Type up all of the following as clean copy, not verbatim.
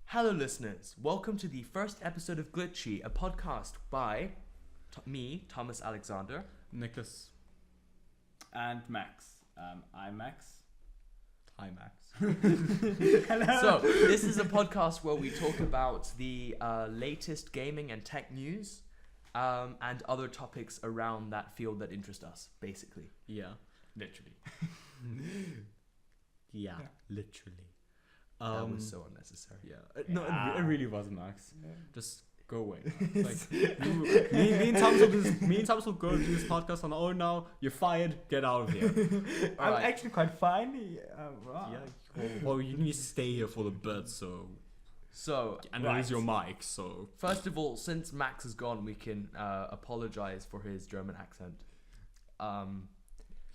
Hello, listeners. Welcome to the first episode of Glitchy, a podcast by me, Thomas Alexander, Nicholas, and Max. I'm Max. hi Max. Hello. So, this is a podcast where we talk about the latest gaming and tech news and other topics around that field that interest us, basically. Yeah, Literally. yeah, literally. That was so unnecessary. Yeah, no, it really wasn't, Max. Yeah. Just go away. Like me and Thomas will go do this podcast on our own now. You're fired. Get out of here. I'm Alright. actually quite fine. Wow. Yeah. Well, you need to stay here for the bit, so So, and right. lose your mic. So First of all, since Max is gone, we can apologize for his German accent. by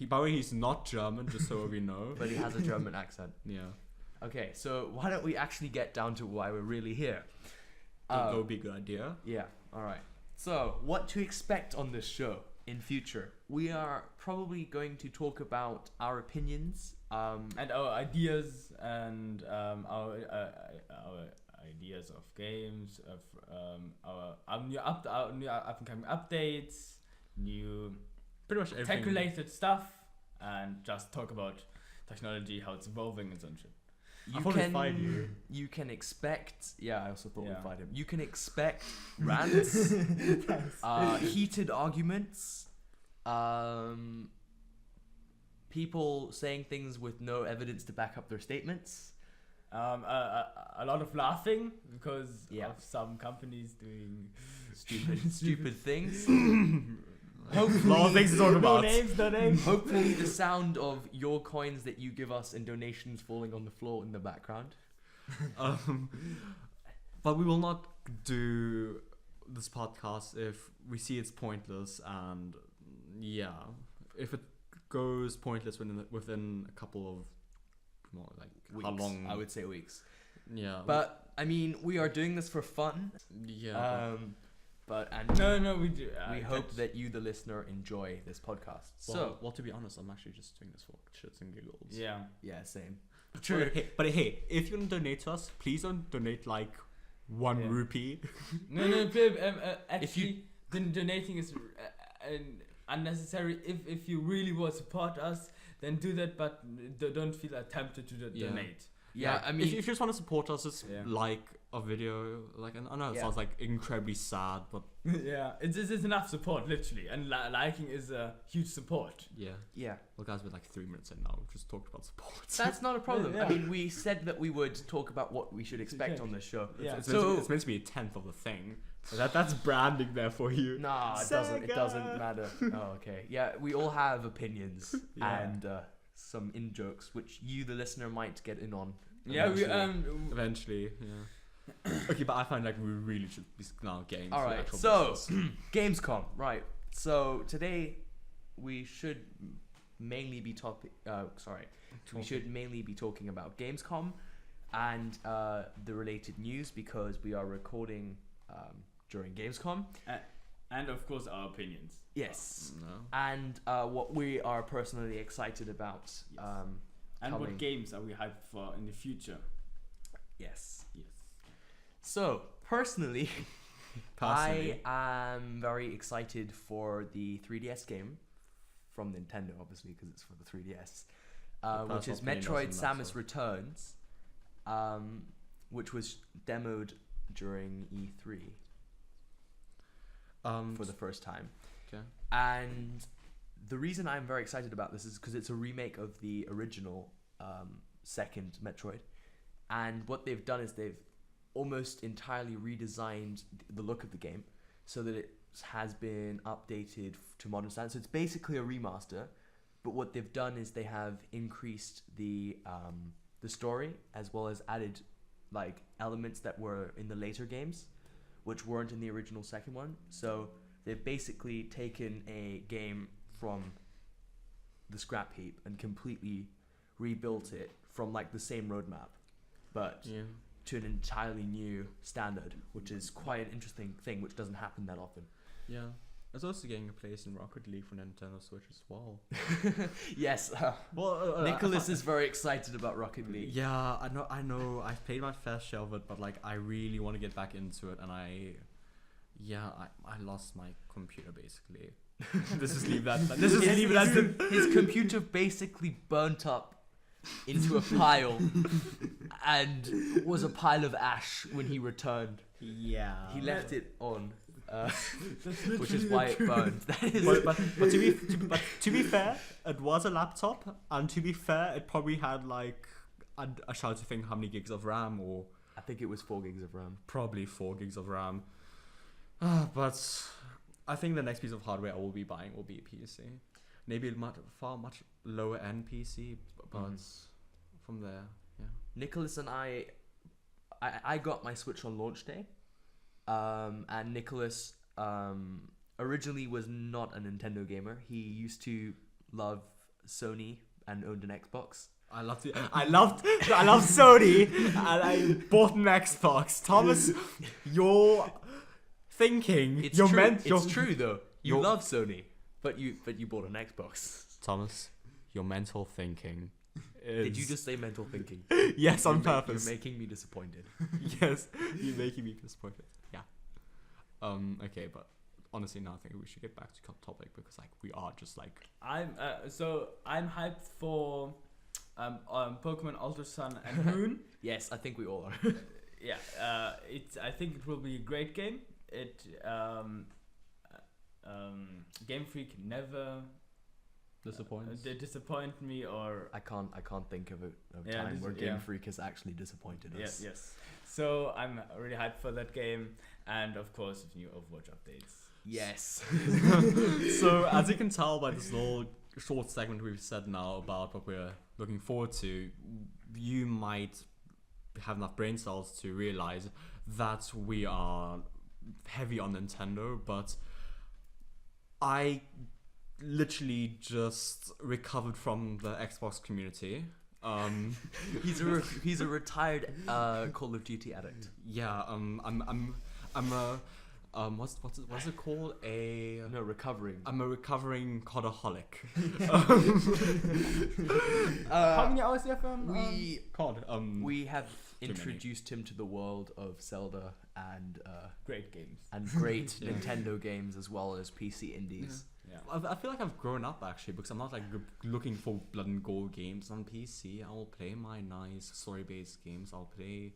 the way, he's not German, just so we know. But he has a German accent. Yeah, Okay, so why don't we actually get down to why we're really here? that would be a good idea. Yeah, alright. So, what to expect on this show in future? We are probably going to talk about our opinions. And our ideas and our ideas of games, of our new up and coming updates, new Pretty much everything. tech-related stuff, and just talk about technology, how it's evolving and such shit. I thought we'd find you. You can expect. Yeah, I also thought Yeah. we'd find him. You can expect rants, heated arguments, people saying things with no evidence to back up their statements. A lot of laughing because Yeah. of some companies doing Stupid things. A lot of things to talk about. no names. Hopefully, the sound of your coins that you give us in donations falling on the floor in the background. But we will not do this podcast if we see it's pointless, and yeah, if it goes pointless within a couple of Weeks, how long? I would say weeks. Yeah, But I mean, we are doing this for fun. yeah. No, we do. We hope that you, the listener, enjoy this podcast. Well, to be honest, I'm actually just doing this for shits and giggles. Yeah, same. True. But hey, if you don't donate to us, please don't donate like 1 Yeah. rupee. No. Actually, donating is unnecessary. If you really want to support us, then do that. But don't feel tempted to Yeah. donate. Yeah, Like, I mean, if you just want to support us, just Yeah. like a video. Like, I know it Yeah. sounds like incredibly sad, but Yeah, it's enough support, literally, and liking is a huge support. yeah. yeah, Well, guys, we're like 3 minutes in now. We've just talked about support. that's not a problem. Yeah. I mean, we said that we would talk about what we should expect on this show. Yeah. It's meant to be a tenth of the thing. So that's branding there for you. Nah, it doesn't. It Sega. doesn't matter. Oh, okay. Yeah, we all have opinions Yeah. and some in jokes, which you, the listener, might get in on. Yeah, we eventually. Eventually, yeah. Okay, but I find like we really should be now games. All the right. actual So, business. Gamescom. Right. So today we should mainly be We should mainly be talking about Gamescom and the related news because we are recording during Gamescom. and of course our opinions. Yes. No. And what we are personally excited about. And Coming. what games are we hyped for in the future? Yes. Yes. So personally, Personally. I am very excited for the 3DS game from Nintendo, obviously, because it's for the 3DS, which is personal opinion Metroid doesn't Samus matter. Returns, which was demoed during E3 for the first time. Okay. And the reason I'm very excited about this is because it's a remake of the original second Metroid. And what they've done is they've almost entirely redesigned the look of the game so that it has been updated to modern standards. So it's basically a remaster, but what they've done is they have increased the story as well as added like elements that were in the later games, which weren't in the original second one. So they've basically taken a game from the scrap heap and completely rebuilt it from like the same roadmap, but Yeah. to an entirely new standard, which is quite an interesting thing, which doesn't happen that often. Yeah. It's also getting a place in Rocket League for Nintendo Switch as well. Yes. Well, Nicholas is very excited about Rocket League. Yeah, I know. I've played my fair share of it, but like I really want to get back into it, and I lost my computer basically. Let's just leave that. Let's just leave it as his computer basically burnt up into a pile and was a pile of ash when he returned. Yeah. He left it on, That's which is literally why it true. burned. That is but to be fair, it was a laptop, and to be fair, it probably had like I try to think how many gigs of RAM, or I think it was 4 gigs of RAM. probably 4 gigs of RAM. But I think the next piece of hardware I will be buying will be a PC. Maybe a much lower end PC, but from there, yeah. Nicholas and I got my Switch on launch day, and Nicholas originally was not a Nintendo gamer. He used to love Sony and owned an Xbox. I loved Sony, and I bought an Xbox. Thomas, you're thinking. It's you're true. meant. It's true though. You you're- love Sony, but you bought an Xbox. Thomas, your mental thinking. Did you just say mental thinking? Yes, on You're purpose. You're making me disappointed. Yes, you're making me disappointed. Yeah. Okay, but honestly, now I think we should get back to topic because like we are just like. I'm hyped for Pokemon Ultra Sun and Moon. Yes, I think we all are. Yeah, I think it will be a great game. Game Freak never Disappoints. they disappoint me or I can't think of a Yeah, time this- where Game yeah. Freak has actually disappointed us. yes. So I'm really hyped for that game, and of course new Overwatch updates. Yes. So as you can tell by this little short segment we've said now about what we're looking forward to, you might have enough brain cells to realize that we are heavy on Nintendo, but I literally just recovered from the Xbox community. He's a retired Call of Duty addict. Yeah, I'm a what's it called? No, recovering. I'm a recovering codaholic. How many hours do you have on? COD. We have many. introduced him to the world of Zelda and Great games. great Yeah. Nintendo games as well as PC indies. Yeah. I feel like I've grown up actually because I'm not like looking for blood and gore games on PC. I will play my nice story-based games. I'll play.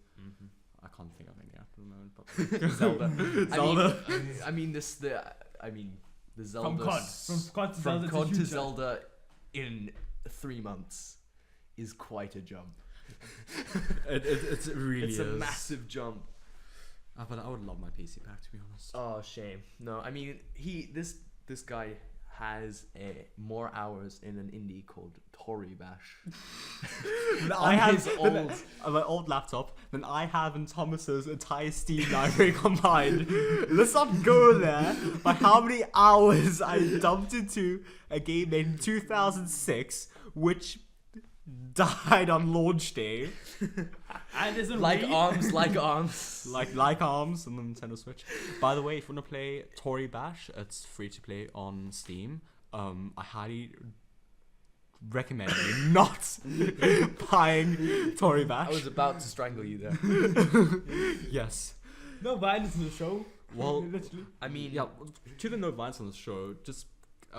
I can't think of any at the moment, but Zelda. Zelda. I mean the Zelda From COD. From COD to from Zelda COD to future. Zelda in 3 months is quite a jump. it really It's is. a massive jump. But I would love my PC back, to be honest. Oh, shame. No, I mean this guy has more hours in an indie called Tory Bash. I have his old on my old laptop than I have in Thomas's entire Steam library combined. Let's not go there. By how many hours I dumped into a game made in 2006, which died on launch day, And isn't like Wii? arms, like arms. like ARMS on the Nintendo Switch. By the way, if you want to play Tory Bash, it's free to play on Steam. I highly recommend you not buying Tory Bash. I was about to strangle you there. Yes. No violence in the show. Well, Literally. I mean, yeah, to the no violence on the show, just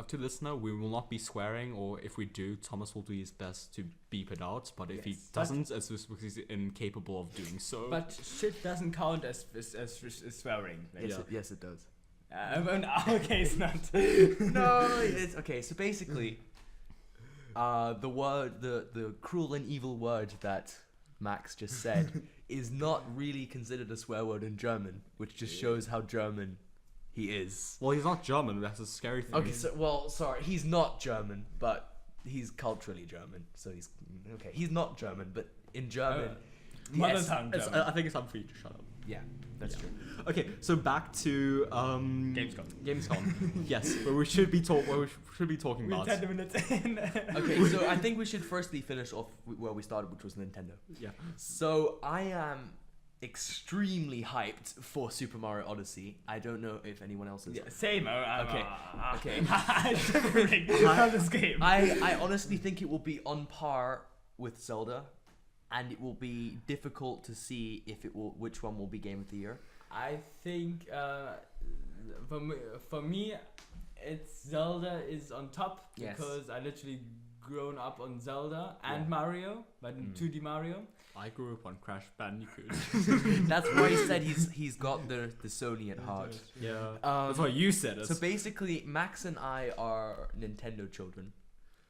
to the listener, we will not be swearing, or if we do, Thomas will do his best to beep it out, but if he Yes. doesn't, it's just because he's incapable of doing so. But shit doesn't count as swearing. Like, yes, it does. in our case, not. No, it's okay. So basically, the word, the cruel and evil word that Max just said is not really considered a swear word in German, which just shows how German he is. Well, he's not German. That's a scary thing. Okay, so sorry, he's not German, but he's culturally German, so he's okay. He's not German, but in German, Mother yes, tongue. It's, German. I think it's time for you to shut up. yeah, that's Yeah. true. Okay, so back to Gamescom. Yes, where we should be talking We're about. 10 minutes in. Okay, so I think we should firstly finish off where we started, which was Nintendo. Yeah. So I am extremely hyped for Super Mario Odyssey. I don't know if anyone else is. Yeah, same. Okay. Okay. Love this game. I honestly think it will be on par with Zelda, and it will be difficult to see which one will be Game of the Year. I think for me, it's Zelda is on top because I literally grown up on Zelda and Mario, but in 2D Mario. I grew up on Crash Bandicoot. That's why he said he's got the Sony at heart. Yeah, that's why you said it. So basically, Max and I are Nintendo children,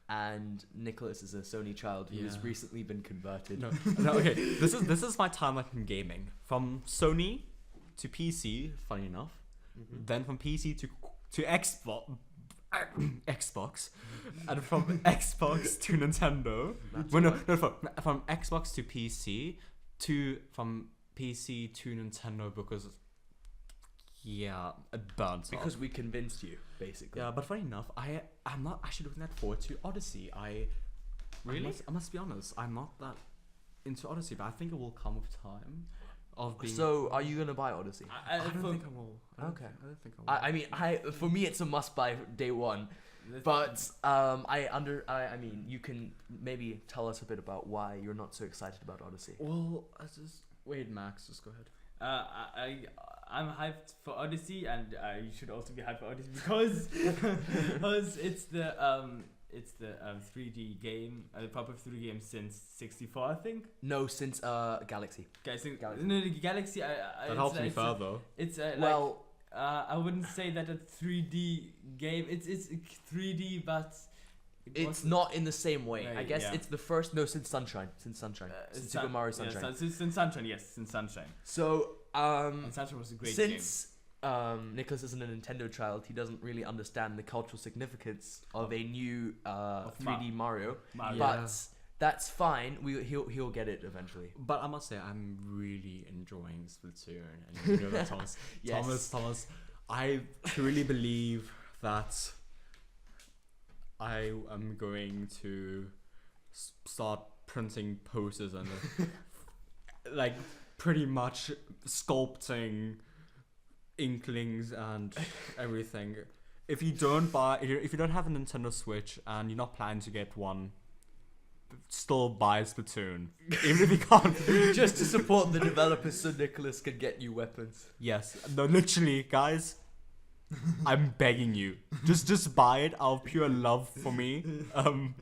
and Nicholas is a Sony child who has recently been converted. No, okay. This is my timeline in gaming, from Sony to PC. Funny enough, then from PC to Xbox, and from Xbox to Nintendo. From Xbox to PC, from PC to Nintendo because it burns Because off. we convinced you, basically. Yeah, but funny enough, I'm not actually looking that forward to Odyssey. I must be honest, I'm not that into Odyssey, but I think it will come with time. So, are you gonna buy Odyssey? I don't think I will. Okay. I don't think I will. I mean, for me, it's a must buy day one. But I mean, you can maybe tell us a bit about why you're not so excited about Odyssey. Well, wait, Max, just go ahead. I'm hyped for Odyssey, and you should also be hyped for Odyssey because it's the 3D game, the proper 3D game since 64, I think. No, since Galaxy. Galaxy. Galaxy. No, the Galaxy. That helps me further. It's Well, I wouldn't say that a 3D game. It's 3D, but it's not in the same way. Right, I guess yeah. it's the first. No, since Sunshine. Since Super Mario Sunshine. Yeah, since Sunshine, yes, since Sunshine. So And Sunshine was a great game. since Nicholas isn't a Nintendo child, he doesn't really understand the cultural significance of a new 3D Mario. But that's fine. He'll get it eventually. But I must say, I'm really enjoying Splatoon, and you know that, Thomas. Yes. Thomas, I truly believe that I am going to start printing posters and like pretty much sculpting Inklings and everything. If you don't have a Nintendo Switch and you're not planning to get one, still buy Splatoon, even if you can't. Just to support the developers so Nicholas can get new weapons. Yes, no, literally, guys. I'm begging you, just buy it out of pure love for me. And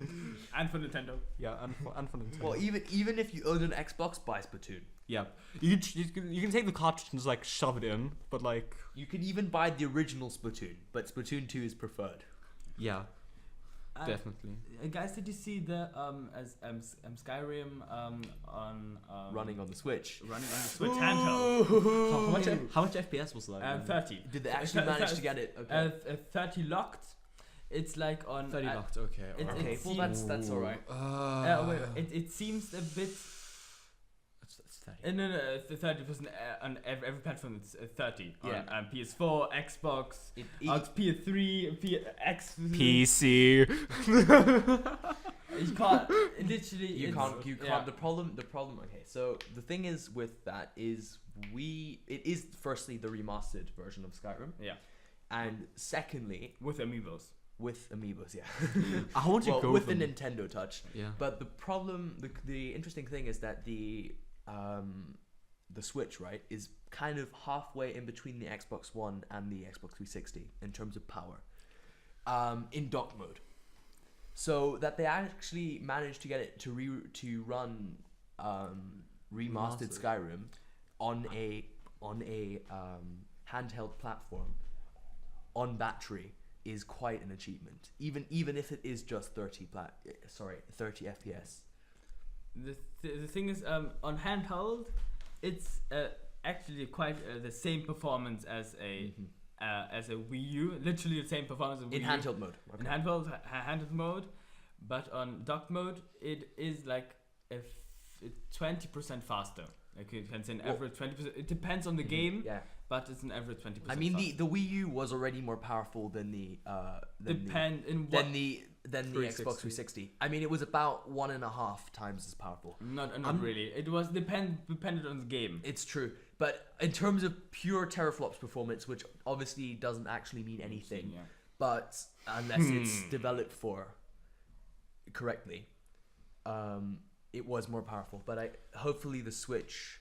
for Nintendo. Yeah, and for Nintendo. Well, even if you own an Xbox, buy Splatoon. Yeah, you can take the cartridge and just like shove it in, but like You can even buy the original Splatoon, but Splatoon 2 is preferred. yeah, definitely. Guys, did you see the Skyrim on Running on the Switch. running on the Switch handheld? How much FPS was that? 30. Did they actually manage to get it? Okay. 30 locked. It's like on 30 locked. Okay. it- alright. Okay, well that's alright. it seems a bit. It's 30. No, 30% on every platform. It's 30 Yeah. on PS4, Xbox, PS3, X. PC. You can't literally. You it's- can't. You yeah. can't. The problem. Okay. So the thing is with that is it is firstly the remastered version of Skyrim, Yeah, and secondly with amiibos. with amiibos. Yeah. I want to Well, go with for the Nintendo Touch. Yeah. But the problem, the interesting thing is that the Switch, right, is kind of halfway in between the Xbox One and the Xbox 360 in terms of power, in dock mode. So that they actually managed to get it to run remastered Skyrim on a handheld platform on battery is quite an achievement. Even if it is just 30 FPS. The thing is, on handheld, it's actually quite the same performance as a Wii U. Literally the same performance as Wii In U. handheld mode. In handheld mode, but on dock mode, it is like 20% faster. Like it's an average 20%. It depends on the game, Yeah. but it's an average 20%. I mean, faster. the Wii U was already more powerful than the than the Xbox 360. I mean, it was about 1.5 times as powerful. Not really. It was dependent on the game. It's true, but in terms of pure teraflops performance, which obviously doesn't actually mean anything, Yeah. but unless it's developed for correctly, it was more powerful. But hopefully the Switch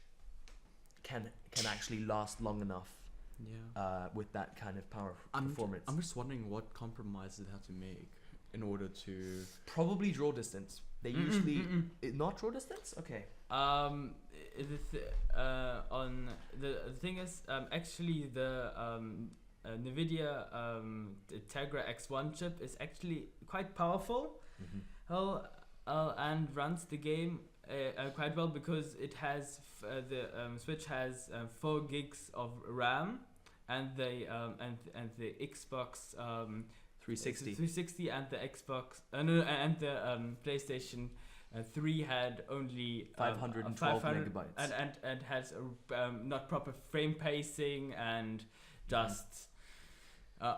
can actually last long enough. Yeah. With that kind of performance. I'm just wondering what compromises it have to make in order to. Probably draw distance. They usually not draw distance. Okay. On the thing is actually the Nvidia the Tegra X1 chip is actually quite powerful. And runs the game quite well because it has the Switch has 4 gigs of RAM, and the Xbox 360 and the Xbox and the PlayStation 3 had only 512 megabytes and has not proper frame pacing and just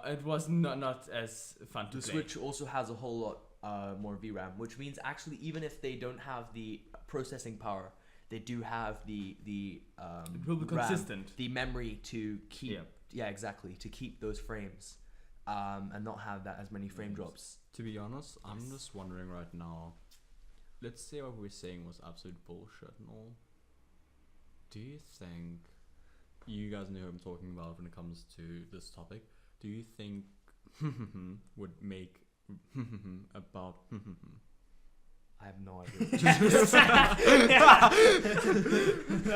it was not as fun to play. The Switch also has a whole lot more VRAM, which means actually even if they don't have the processing power, they do have the it will be RAM, consistent, the memory to keep exactly to keep those frames and not have that as many frame drops. To be honest, I'm just wondering right now, let's say what we're saying was absolute bullshit and all. Do you think, you guys know who I'm talking about when it comes to this topic, do you think would make about I have no idea.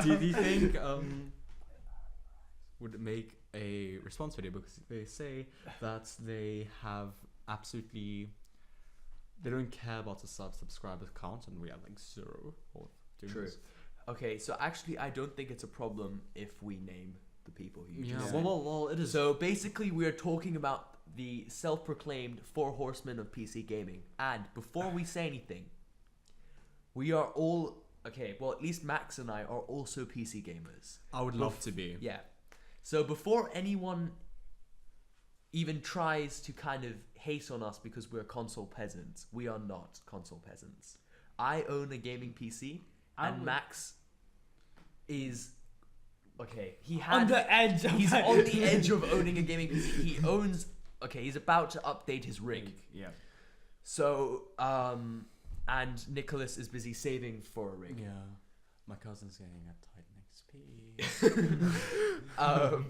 do you think would make a response video, because they say that they have absolutely, they don't care about the subscribers count, and we have like 0 or doing True. this. Okay, so actually I don't think it's a problem if we name the people who Yeah, just well, it is. So basically we're talking about the self-proclaimed 4 horsemen of PC gaming, and before we say anything, we are all okay, well at least Max and I are also PC gamers. I would love to be. Yeah. So before anyone even tries to kind of hate on us because we're console peasants, we are not console peasants. I own a gaming PC, and Max is okay. He's on the edge of owning a gaming PC. He owns. Okay, he's about to update his rig. Yeah. So and Nicholas is busy saving for a rig. Yeah. My cousin's getting a Titan XP.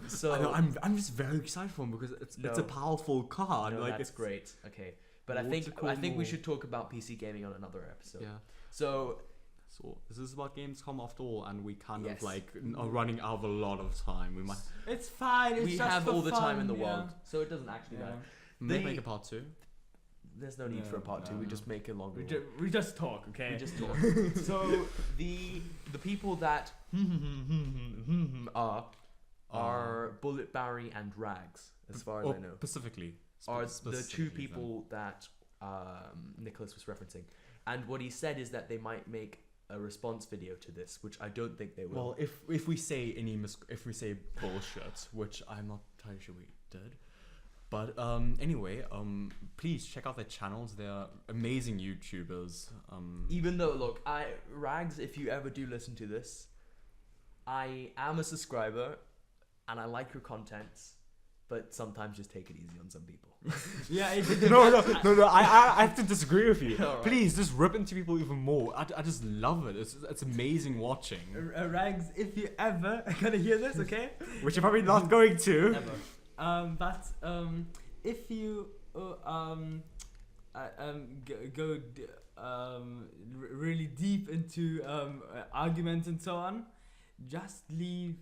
So I know, I'm just very excited for him because it's a powerful card. No, like that's great. Okay, but I What's think we should talk about PC gaming on another episode. Yeah. So this is about Gamescom after all, and we kind Yes. of like are running out of a lot of time. We might It's fine. It's we just have for all the time in the fun, world, so it doesn't actually matter. make a part 2. There's no need for a part 2. We just make a longer one. We just talk, okay? We just talk. So the people that are Bullet Barry and Rags, as far as I know, Specifically, are the 2 specifically people that Nicholas was referencing. And what he said is that they might make a response video to this, which I don't think they will. Well, if we say if we say bullshit, which I'm not entirely sure we did, but anyway, please check out their channels. They're amazing YouTubers. Even though, look, Rags, if you ever do listen to this, I am a subscriber, and I like your content, but sometimes just take it easy on some people. Yeah. No. I have to disagree with you. All right. Please, just rip into people even more. I just love it. It's amazing watching. Rags, if you ever gonna hear this, okay? Which you're probably not going to. Never. But if you really deep into arguments and so on, just leave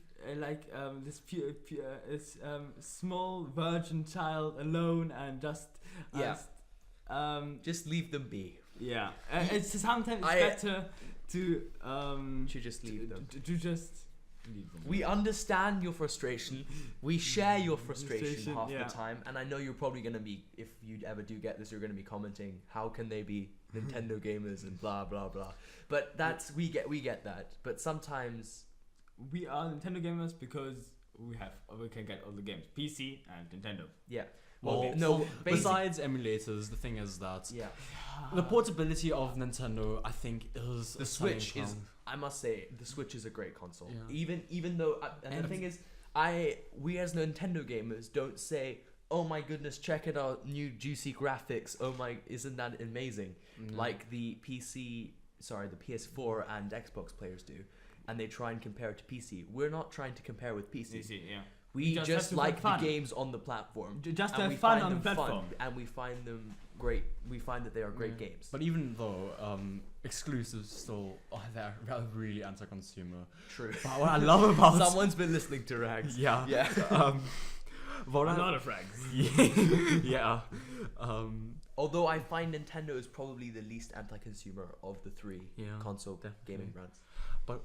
this small virgin child alone and just Just leave them be. yeah. It's sometimes better to just leave them. To just leave them. We understand your frustration. We share your frustration half yeah. the time, and I know you're probably gonna be, if you ever do get this, you're gonna be commenting, how can they be Nintendo gamers and blah blah blah. But that's we get that. But sometimes we are Nintendo gamers because we can get all the games, PC and Nintendo. Yeah. Well, Okay, no, besides emulators, the thing is that Yeah. the portability of Nintendo, I think, is The a selling Switch is, point. I must say, the Switch is a great console. Yeah. Even though, and the thing is, we as Nintendo gamers don't say, "Oh my goodness, check it out, new juicy graphics. Oh my, isn't that amazing?" Like the PS4 and Xbox players do, and they try and compare it to PC. We're not trying to compare with PC. Yeah. We just just have to like have the fun. games on the platform. Just and have we fun find on the them platform. and we find them great. We find that they are great games. But even though exclusives still they're really anti-consumer. True. But what I love about Someone's been listening to Rags. yeah Yeah. what A I- lot of frags. yeah Although I find Nintendo is probably the least anti-consumer of the three Yeah, console definitely. gaming brands. but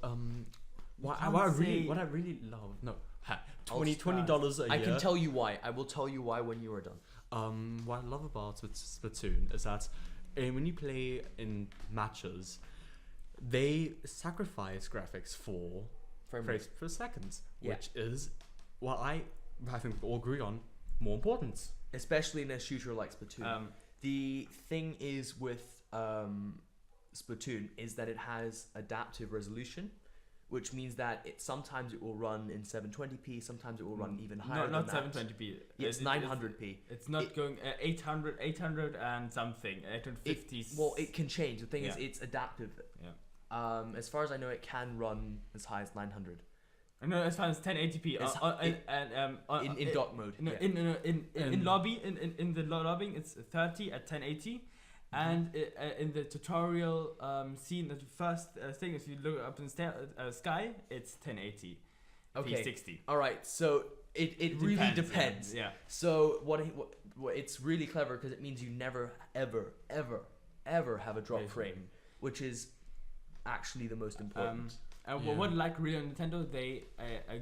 what can't I say- really love I'll $20 a year. I can tell you why. I will tell you why when you are done. What I love about Splatoon is that when you play in matches, they sacrifice graphics for frames per second, Yeah. which is what I think we all agree on more important. Especially in a shooter like Splatoon. The thing is with Splatoon is that it has adaptive resolution, which means that sometimes it will run in 720p, sometimes it will run even higher. Not than that. 720p. Yeah, it's 900p. It's not going 800 and something, 850. Well, it can change. The thing is, Yeah. it's adaptive. Yeah. As far as I know, it can run as high as 900 No, as far as 1080p. in dock mode. No, yeah. in lobby in the lobbying it's 30 at 1080, and in the tutorial scene, the first thing, if you look up in the sky, it's 1080. Okay. P60. All right. So it really depends. Yeah. So what it's really clever because it means you never ever have a drop Right. frame, which is actually the most important. And Yeah. what I like really on Nintendo, they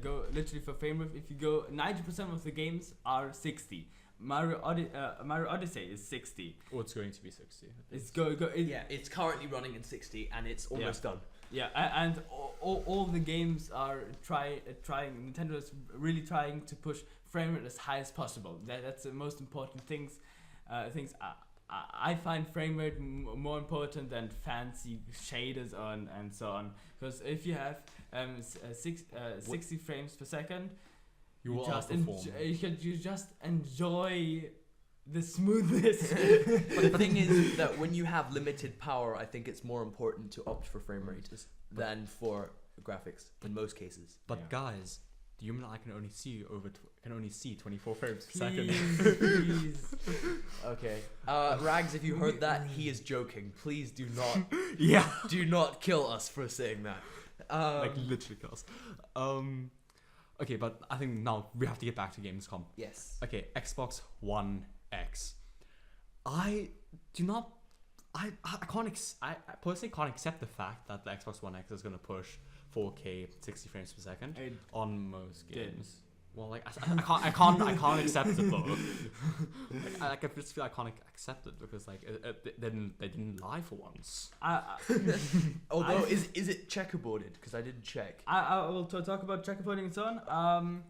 go literally for frame rate. If you go, 90% of the games are 60. Mario Odyssey is 60. Or it's going to be 60. It's Yeah, it's currently running in 60 and it's almost done. Yeah, and all the games are trying. Nintendo is really trying to push frame rate as high as possible. That's the most important things. I find frame rate more important than fancy shaders and so on. Because if you have 60 frames per second, You will just outperform. you just enjoy the smoothness. But the thing is that when you have limited power, I think it's more important to opt for frame rate than for graphics in most cases. But Yeah. guys, the human eye can only see 24 frames per second. Please. Okay. Rags, if you heard that, he is joking. Please do not Yeah. do not kill us for saying that. Like literally cause. Okay, but I think now we have to get back to Gamescom. Yes. Okay, Xbox One X. I personally can't accept the fact that the Xbox One X is gonna push 4K 60 frames per second It on most did. games. Well, like I can't accept it though. I just feel I can't accept it because like they didn't lie for once. Although, is it checkerboarded? Because I didn't check. I will talk about checkerboarding and so on.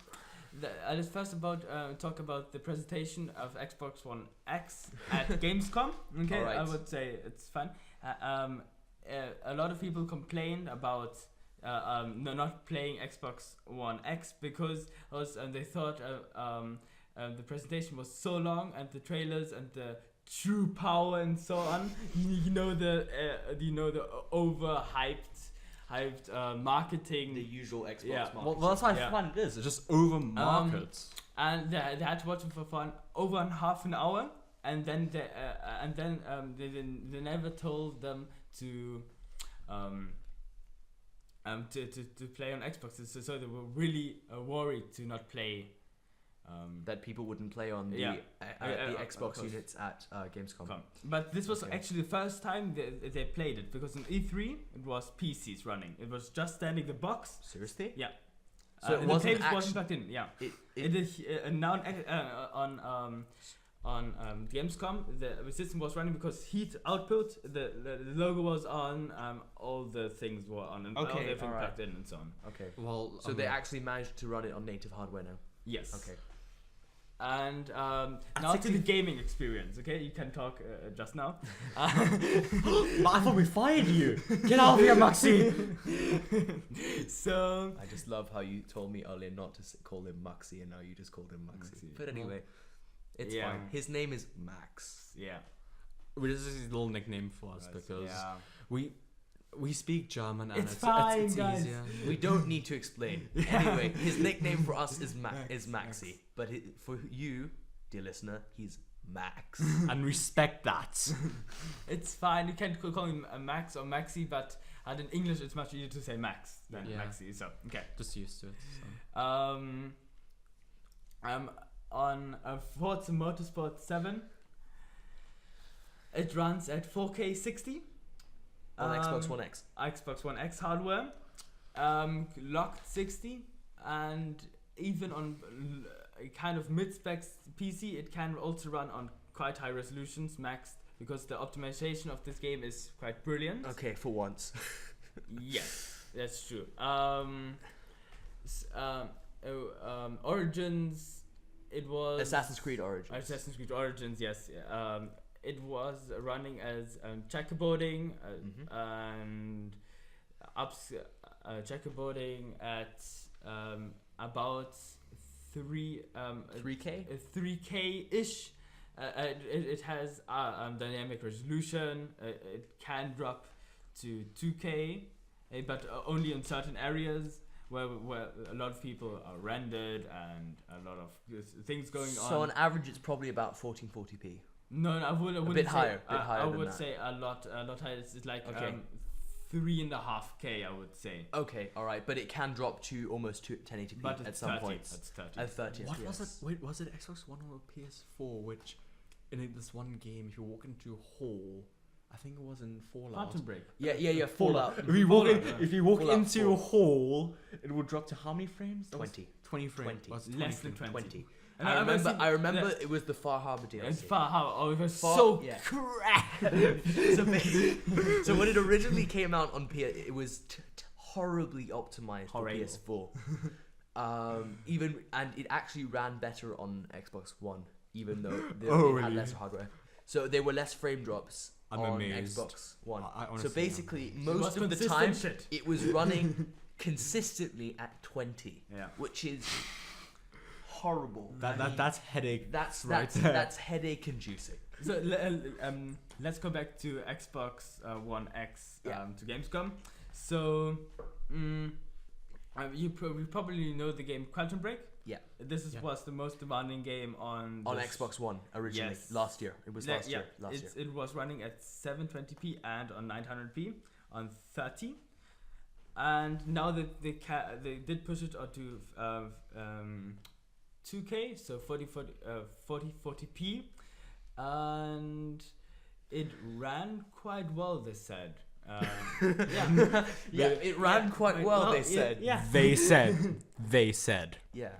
I just first talk about the presentation of Xbox One X at Gamescom. Okay, Alright. I would say it's fun. A lot of people complained about not playing Xbox One X because they thought the presentation was so long and the trailers and the true power and so on. You know the overhyped marketing. The usual Xbox Yeah. market. Well, that's why Yeah. I find it is. It's just over market. And they had to watch it for fun over half an hour, and then they never told them to play on Xbox, so they were really worried to not play. That people wouldn't play on the Yeah. the Of Xbox course. units at Gamescom. But this was Okay. actually the first time they played it, because in E3 it was PCs running. It was just standing the box. Seriously? Yeah. So it the wasn't cables wasn't plugged in. Yeah. It It is now Gamescom, the system was running because heat output. The logo was on. All the things were on, and all Okay, everything alright. plugged in and so on. Okay. Well, So they actually managed to run it on native hardware now. Yes. Okay. And now to the gaming experience. Okay, you can talk just now. But I thought we fired you. Get out of here, Maxi. So I just love how you told me earlier not to call him Maxi, and now you just called him Maxi. Maxi. But anyway, it's Yeah. fine. His name is Max. yeah, This is his little nickname for us because yeah. we speak German and It's fine, it's guys. easier. We don't need to explain. Anyway, his nickname for us is Maxi, but for you, dear listener, he's Max. And respect that. It's fine. You can call him Max or Maxi, but in English it's much easier to say Max than Yeah. Maxi. So okay. Just used to it. So. On Forza Motorsport 7, it runs at 4K 60 On Xbox One X. Xbox One X hardware, locked 60, and even on kind of mid-specs PC, it can also run on quite high resolutions, maxed, because the optimization of this game is quite brilliant. Okay, for once. Yes, that's true. Origins, it was Assassin's Creed Origins. Assassin's Creed Origins, yes. It was running as checkerboarding and checkerboarding at about 3K? 3K ish. It has dynamic resolution. It can drop to 2K, but only in certain areas where a lot of people are rendered and a lot of things going on. So on average, it's probably about 1440p. No, I wouldn't. A bit say, higher I than would that. say a lot higher. It's like Okay. 3.5K, I would say. Okay, all right, but it can drop to almost 1080p But at it's some 30. points. That's 30. At 30. What was it? FPS. Wait, was it Xbox One or PS4? Which in this one game, if you walk into a hall, I think it was in Fallout. Quantum Break. Yeah, Fallout. If you walk Fallout, yeah. if you walk Fallout into 4. a hall, it will drop to how many frames? That was 20. 20 frames. 20. Was it Less than frames? 20. 20. And I I've remember. seen- I remember yeah. it was the Far Harbor DLC. It's far how it was Far- so yeah. crap. So when it originally came out on PS, it was horribly optimized for Horrible. PS4. Even and it actually ran better on Xbox One, even though they Oh, had really? less hardware. So there were less frame drops I'm on amazed. Xbox One. I So honestly am basically, It was most of the consistent time, shit. it was running consistently at 20, Yeah. which is horrible. I mean, That's headache. that's right that's there. that's headache inducing. So let's go back to Xbox One X Yeah. to Gamescom. So you probably know the game Quantum Break. Yeah. This is Yeah. was the most demanding game on On this- Xbox One originally, Yes. last year. It was last year. Last year. It was running at 720p and on 900p on 30, and now they did push it onto 2K, so 40p, and it ran quite well. They said, yeah, Yeah, it ran quite well. They said. yeah, They said. They said. Yeah.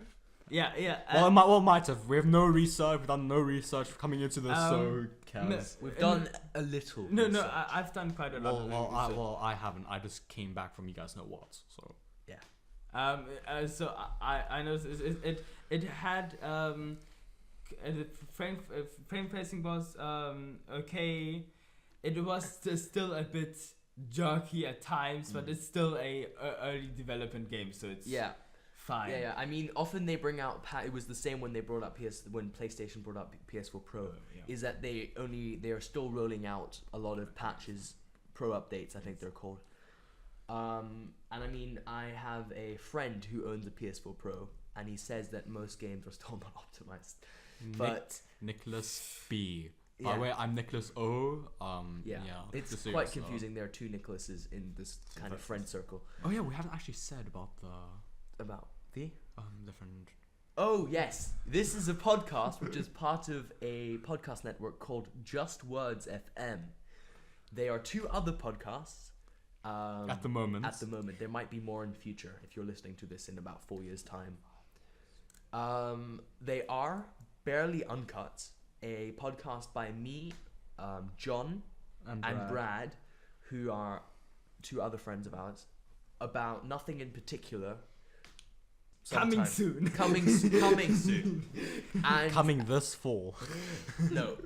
yeah. Well, might have. We have no research. We've done no research coming into this, so No, cares. We've done a little. no, research. I've done quite a lot. Well, I haven't. I just came back from you guys know what. So So I know it had the frame pacing was okay. It was still a bit jerky at times, but it's still a early development game, so it's Yeah. fine. Yeah. I mean, often they bring out. It was the same when they brought up when PlayStation brought up PS4 Pro. Yeah. Is that they are still rolling out a lot of patches, pro updates. I think they're called. And I mean, I have a friend who owns a PS4 Pro, and he says that most games are still not optimized. But Nicholas B. By Yeah. the way, I'm Nicholas O. yeah, it's just so you quite guys know. confusing. There are two Nicholases in this kind of friend circle. Oh yeah, we haven't actually said about the About the. different. Oh yes, this is a podcast which is part of a podcast network called Just Words FM. They are two other podcasts. At the moment. At the moment, there might be more in the future if you're listening to this in about 4 years' time. They are barely uncut, a podcast by me, John, And and Brad, who are two other friends of ours, about nothing in particular. Coming Sometime. soon. Coming soon. And coming this fall. no,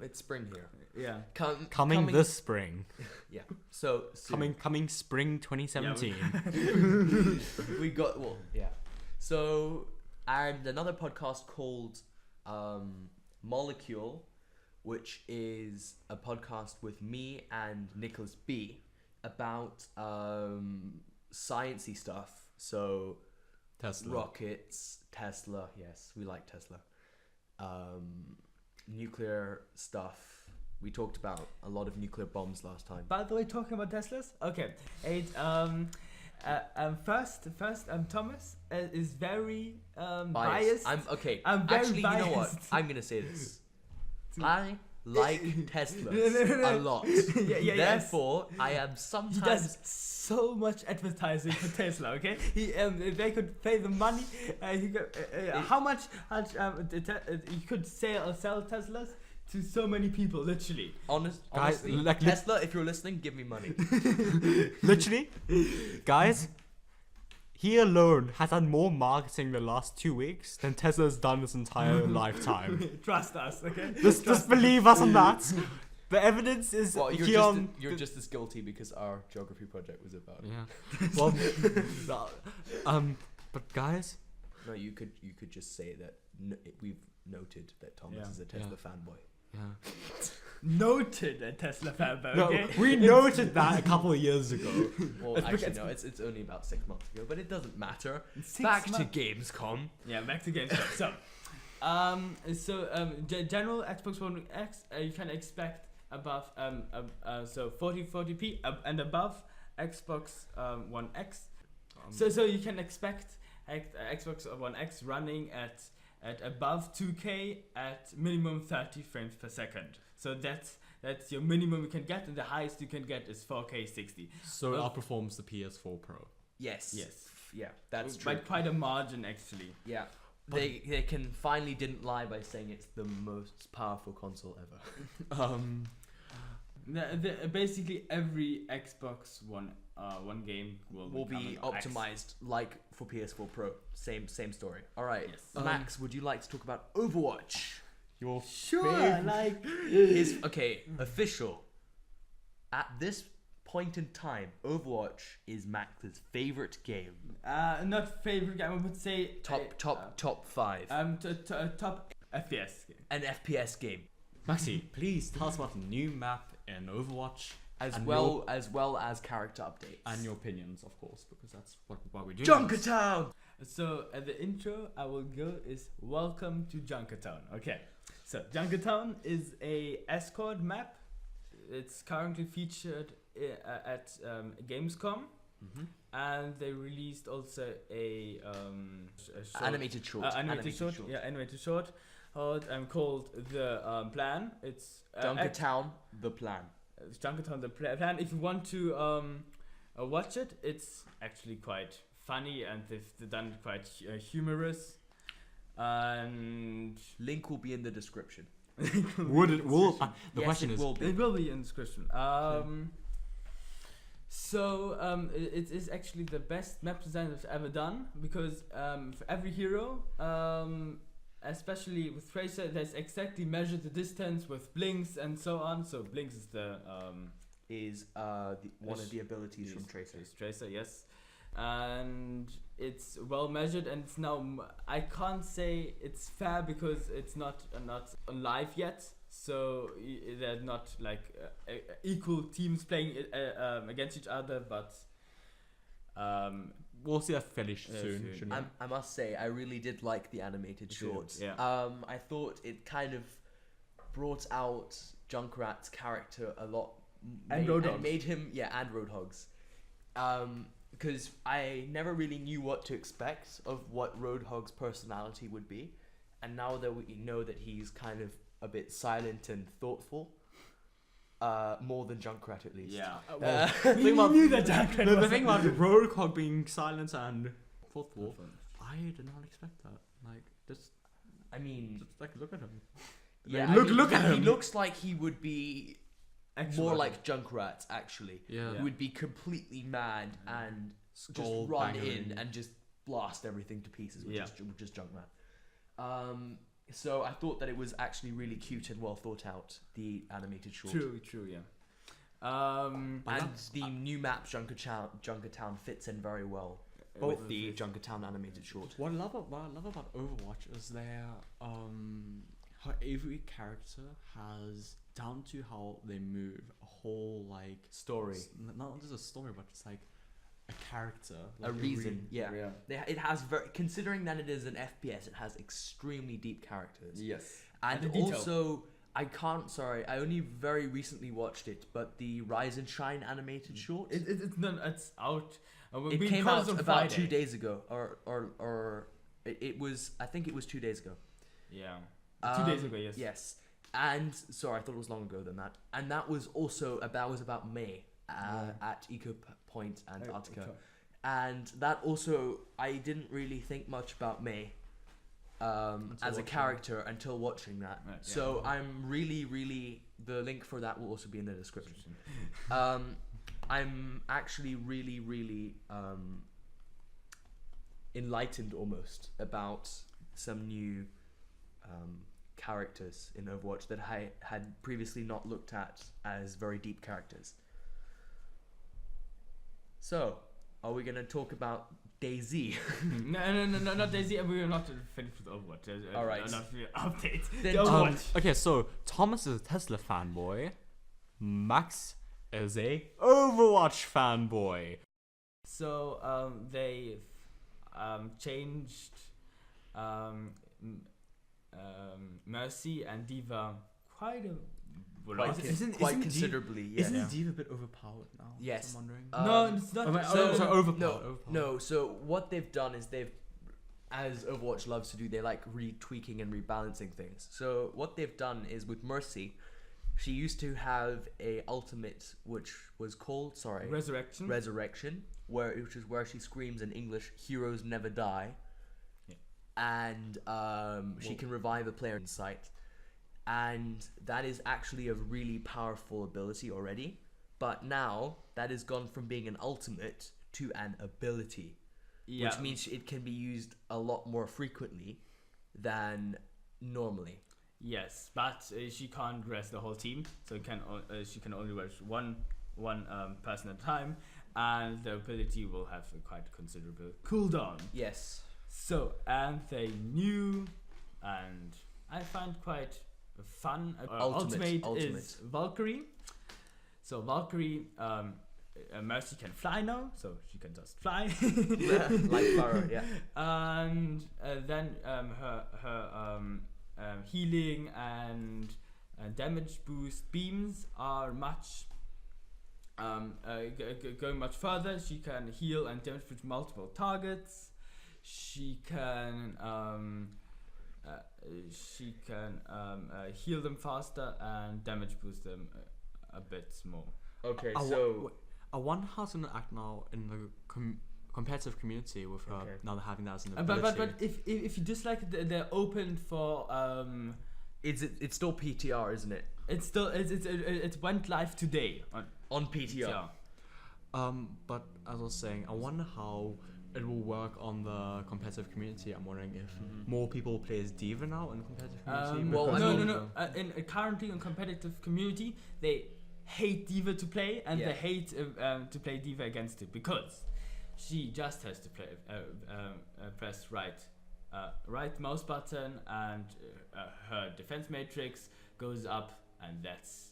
it's spring here. Yeah. Coming this spring. Yeah. So soon. Coming spring 2017. We got So and another podcast called Molecule, which is a podcast with me and Nicholas B about sciencey stuff. So Tesla. rockets, Tesla. Yes, we like Tesla. Nuclear stuff. We talked about a lot of nuclear bombs last time. By the way, talking about Teslas. Okay. First, Thomas is very biased. I'm okay. I'm very Actually, you know what? biased. I'm gonna say this. I like Teslas a lot. Yeah, Therefore, I am He sometimes. does so much advertising for Tesla. Okay, they could pay the money. He could, how much? You could sell Teslas to so many people, literally. Honestly, like, Tesla, if you're listening, give me money. Literally, guys, he alone has done more marketing the last 2 weeks than Tesla's done his entire lifetime. Trust us, okay? Just believe us on that. The evidence is Well, here on you're just as guilty because our geography project was about it. Yeah. Well, but guys, No, you could just say that we've noted that Thomas Yeah. is a Tesla fanboy. yeah. Noted a Tesla fanboy, No, okay? we noted that a couple of years ago. Well, It's actually, because- no, it's only about 6 months ago, but it doesn't matter. 6 Back to months. Gamescom. Yeah, back to Gamescom. General Xbox One X, you can expect above 40p and above Xbox One X. So you can expect Xbox One X running at above 2K at minimum 30 frames per second. So that's your minimum you can get, and the highest you can get is 4K 60. So it outperforms the PS4 Pro. Yes. Yes. Yeah, that's true. By quite a margin, actually. Yeah. They can finally didn't lie by saying it's the most powerful console ever. Basically, every Xbox One game Will be optimized like for PS4 Pro. Same story. All right. Yes. Max, would you like to talk about Overwatch? Your Sure, like Is official. At this point in time, Overwatch is Max's favorite game. not favorite game. I would say Top 5. top FPS game. An FPS game. Maxi, please tell us about the new map in Overwatch As and well as character updates. and your opinions, of course, because that's what we do. Junkertown! So at the intro, I will go is welcome to Junkertown. Okay, so Junkertown is a escort map. It's currently featured at Gamescom, and they released also a short, Animated short. animated short. Called the Plan. It's Junkertown, the plan. It's Junkertown the Plan. If you want to watch it, it's actually quite funny, and they've done it quite humorous. And Link will be in the description. Would it? Will the Yes, question it is? will be. it will be in the description. It is actually the best map design I've ever done, because for every hero, especially with Tracer, there's exactly measured the distance with blinks and so on. So blinks is the One of the abilities from Tracer. Is Tracer, yes, and it's well measured, and it's now I can't say it's fair because it's not live yet. So they're not like equal teams playing against each other, but We'll see that finished soon. shouldn't we? I must say, I really did like the animated shorts. yeah. I thought it kind of brought out Junkrat's character a lot. And Roadhogs. made him, and Roadhogs. Because I never really knew what to expect of what Roadhog's personality would be. And now that we know that he's kind of a bit silent and thoughtful, more than Junkrat at least. yeah. we knew that Junkrat the was thing about Roadhog being silent and thoughtful, I did not expect that. Like, just I mean, Just like look at him. yeah. Look- I mean, look at he him. looks like he would be more Extroverted. like Junkrat, actually. Yeah. He would be completely mad and just Skull run banging. in and just blast everything to pieces, which Yeah. is just Junkrat. So I thought that it was actually really cute and well thought out, the animated short. True, yeah. And the new map Junkertown fits in very well with the Junkertown animated short. What I love about Overwatch is their how every character has, down to how they move, a whole like Story, not just a story, but it's like a character, a like reason. Yeah. It has very, considering that it is an FPS, it has extremely deep characters. Yes. And And the detail. also, I only very recently watched it, but the Rise and Shine animated short, It's out. it we came call out on about Friday. 2 days ago, or it was, I think it was 2 days ago. Yeah. 2 days ago, yes. Yes. And, sorry, I thought it was longer ago than that. And that was also, about May at Eco Point Antarctica. Okay. And that also, I didn't really think much about May as a watching. character until watching that. Right, yeah. So I'm really, the link for that will also be in the description. I'm actually really enlightened almost about some new characters in Overwatch that I had previously not looked at as very deep characters. So, are we gonna talk about DayZ? No, not DayZ. We are not finished with Overwatch. All right. Not really update. Then The Overwatch. okay, so Thomas is a Tesla fanboy. Max is a Overwatch fanboy. So they changed Mercy and Diva quite a lot. Isn't considerably, yes. Isn't Diva a bit overpowered now? Yes. I'm wondering. No, it's not. Overpowered. No, so what they've done is as Overwatch loves to do, they like retweaking and rebalancing things. So what they've done is with Mercy, she used to have a ultimate which was called, Resurrection, which is where she screams in English, "Heroes never die," and she can revive a player in sight, and that is actually a really powerful ability already. But now that has gone from being an ultimate to an ability, which means it can be used a lot more frequently than normally. Yes, but she can't rest the whole team, so she can only rest one person at a time, and the ability will have a quite considerable cooldown. Yes. So, and they new, and I find quite fun. Ultimate. Is Valkyrie. So Valkyrie, Mercy can fly now, so she can just fly. Like Farah, yeah. And then her healing and damage boost beams are much going much further. She can heal and damage boost multiple targets. She can heal them faster and damage boost them a bit more. Okay, so I wonder how it's gonna act now in the competitive community with her now having that as an ability. But if you dislike they're open for it's still PTR, isn't it? it's still it went live today On PTR. But as I was saying, I wonder how it will work on the competitive community. I'm wondering if more people play as Diva now in the competitive community. well, no. Currently in competitive community, they hate Diva to play, and they hate to play Diva against it because she just has to play press right mouse button, and her defense matrix goes up, and that's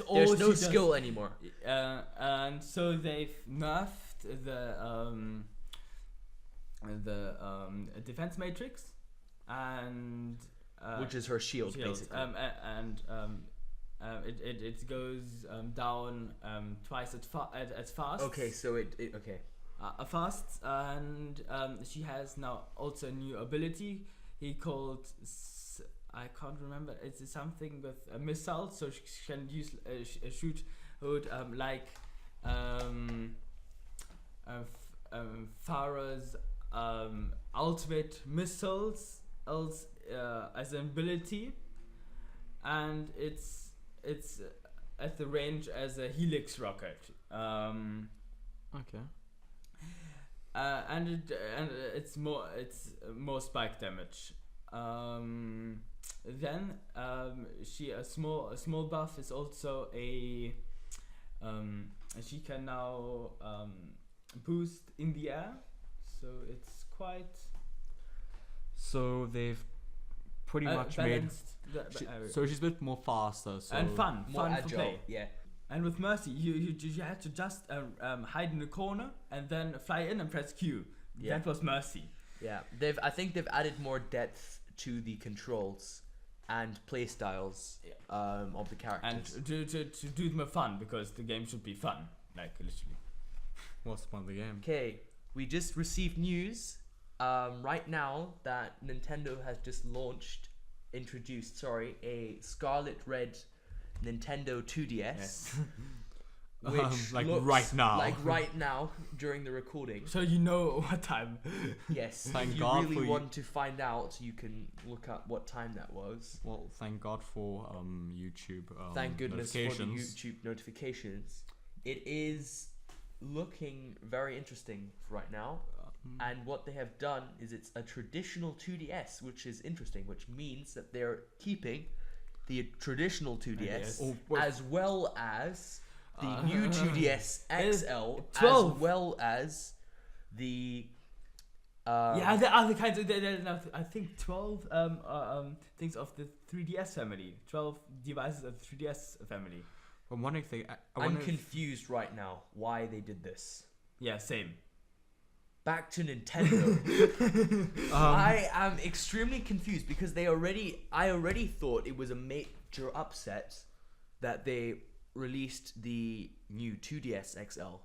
all. There's no she skill does. anymore. And so they've nerfed the defense matrix, and Which is her shield, basically. It goes down twice as fast. Okay, so okay. Fast, and she has now also a new ability. He called I can't remember. It's something with a missile, so she can use shoot like Farah's ultimate missiles else as an ability, and it's at the range as a helix rocket. Okay. And it's more spike damage. Then a small buff is also she can now boost in the air, so it's quite. So they've pretty much made. So she's a bit more faster. So and fun More for agile. play. Yeah. And with Mercy, you had to just hide in the corner and then fly in and press Q. Yeah. That was Mercy. Yeah. I think they've added more depth to the controls and play styles of the characters. And to do them fun, because the game should be fun, like literally. what's the point of the game? Okay, we just received news right now that Nintendo has just introduced a Scarlet Red Nintendo 2DS. Yes. Which like looks right now. like right now during the recording. So you know what time. Yes. Thank if you God really for you. want to find out, you can look up what time that was. Well, thank God for YouTube. Thank goodness for the notifications. YouTube notifications. It is looking very interesting right now. And what they have done is it's a traditional 2DS, which is interesting, which means that they're keeping the traditional 2DS Yes. as well as the new 2DS XL, 12. as well as the Yeah, there are the kinds of I think 12 things of the 3DS family. 12 devices of the 3DS family. I'm wondering if they. I'm confused right now why they did this. Yeah, same. Back to Nintendo. I am extremely confused because I already thought it was a major upset that they released the new 2DS XL.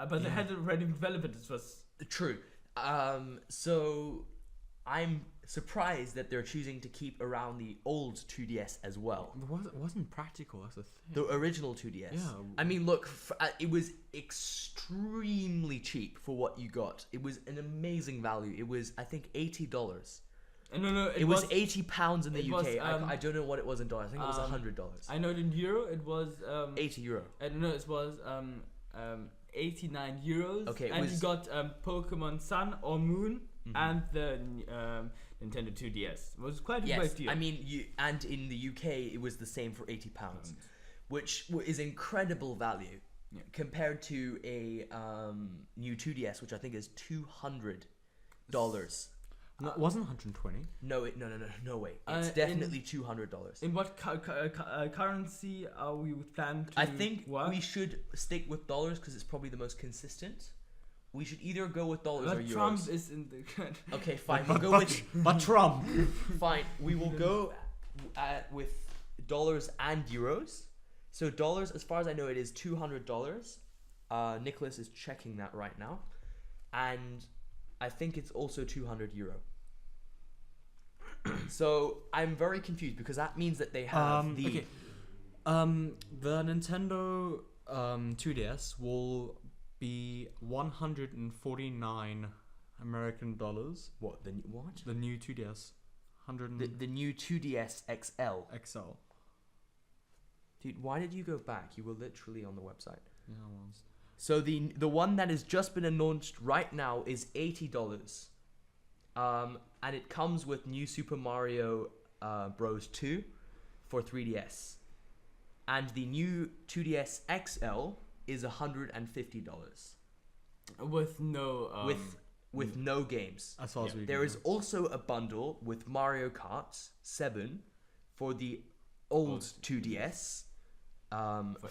But they had already developed it. It was True. So I'm surprised that they're choosing to keep around the old 2DS as well. It wasn't practical. That's the thing. The original 2DS. Yeah. I mean, look, it was extremely cheap for what you got. It was an amazing value. It was, I think, $80. no. It was £80 in the it UK. was, I don't know what it was in dollars. I think it was $100. I know in euro it was €80. I don't know, it was 89 euros. Okay, it and was- you got Pokemon Sun or Moon and the Nintendo 2DS. It was quite a Yes, great deal. I mean, and in the UK it was the same for £80, which is incredible value Yeah. compared to a new 2DS, which I think is $200. No, it wasn't 120. No way. It's definitely $200. in what currency are we plan to I think work? we should stick with dollars because it's probably the most consistent. We should either go with dollars But or euros. Trump is in the Okay, fine. We'll go with But Trump. fine. We will go with dollars and euros. So dollars, as far as I know, it is $200. Nicholas is checking that right now, and I think it's also €200. So I'm very confused because that means that they have the. Okay. The Nintendo 2DS will be 149 American dollars. What the what? The new 2DS, 100 The new 2DS XL. XL. Dude, why did you go back? You were literally on the website. Yeah, it was. So the one that has just been launched right now is $80, and it comes with new Super Mario Bros. 2 for 3DS, and the new 2DS XL is $150 with no with no games. As far as we There know. is also a bundle with Mario Kart 7 for the old 2DS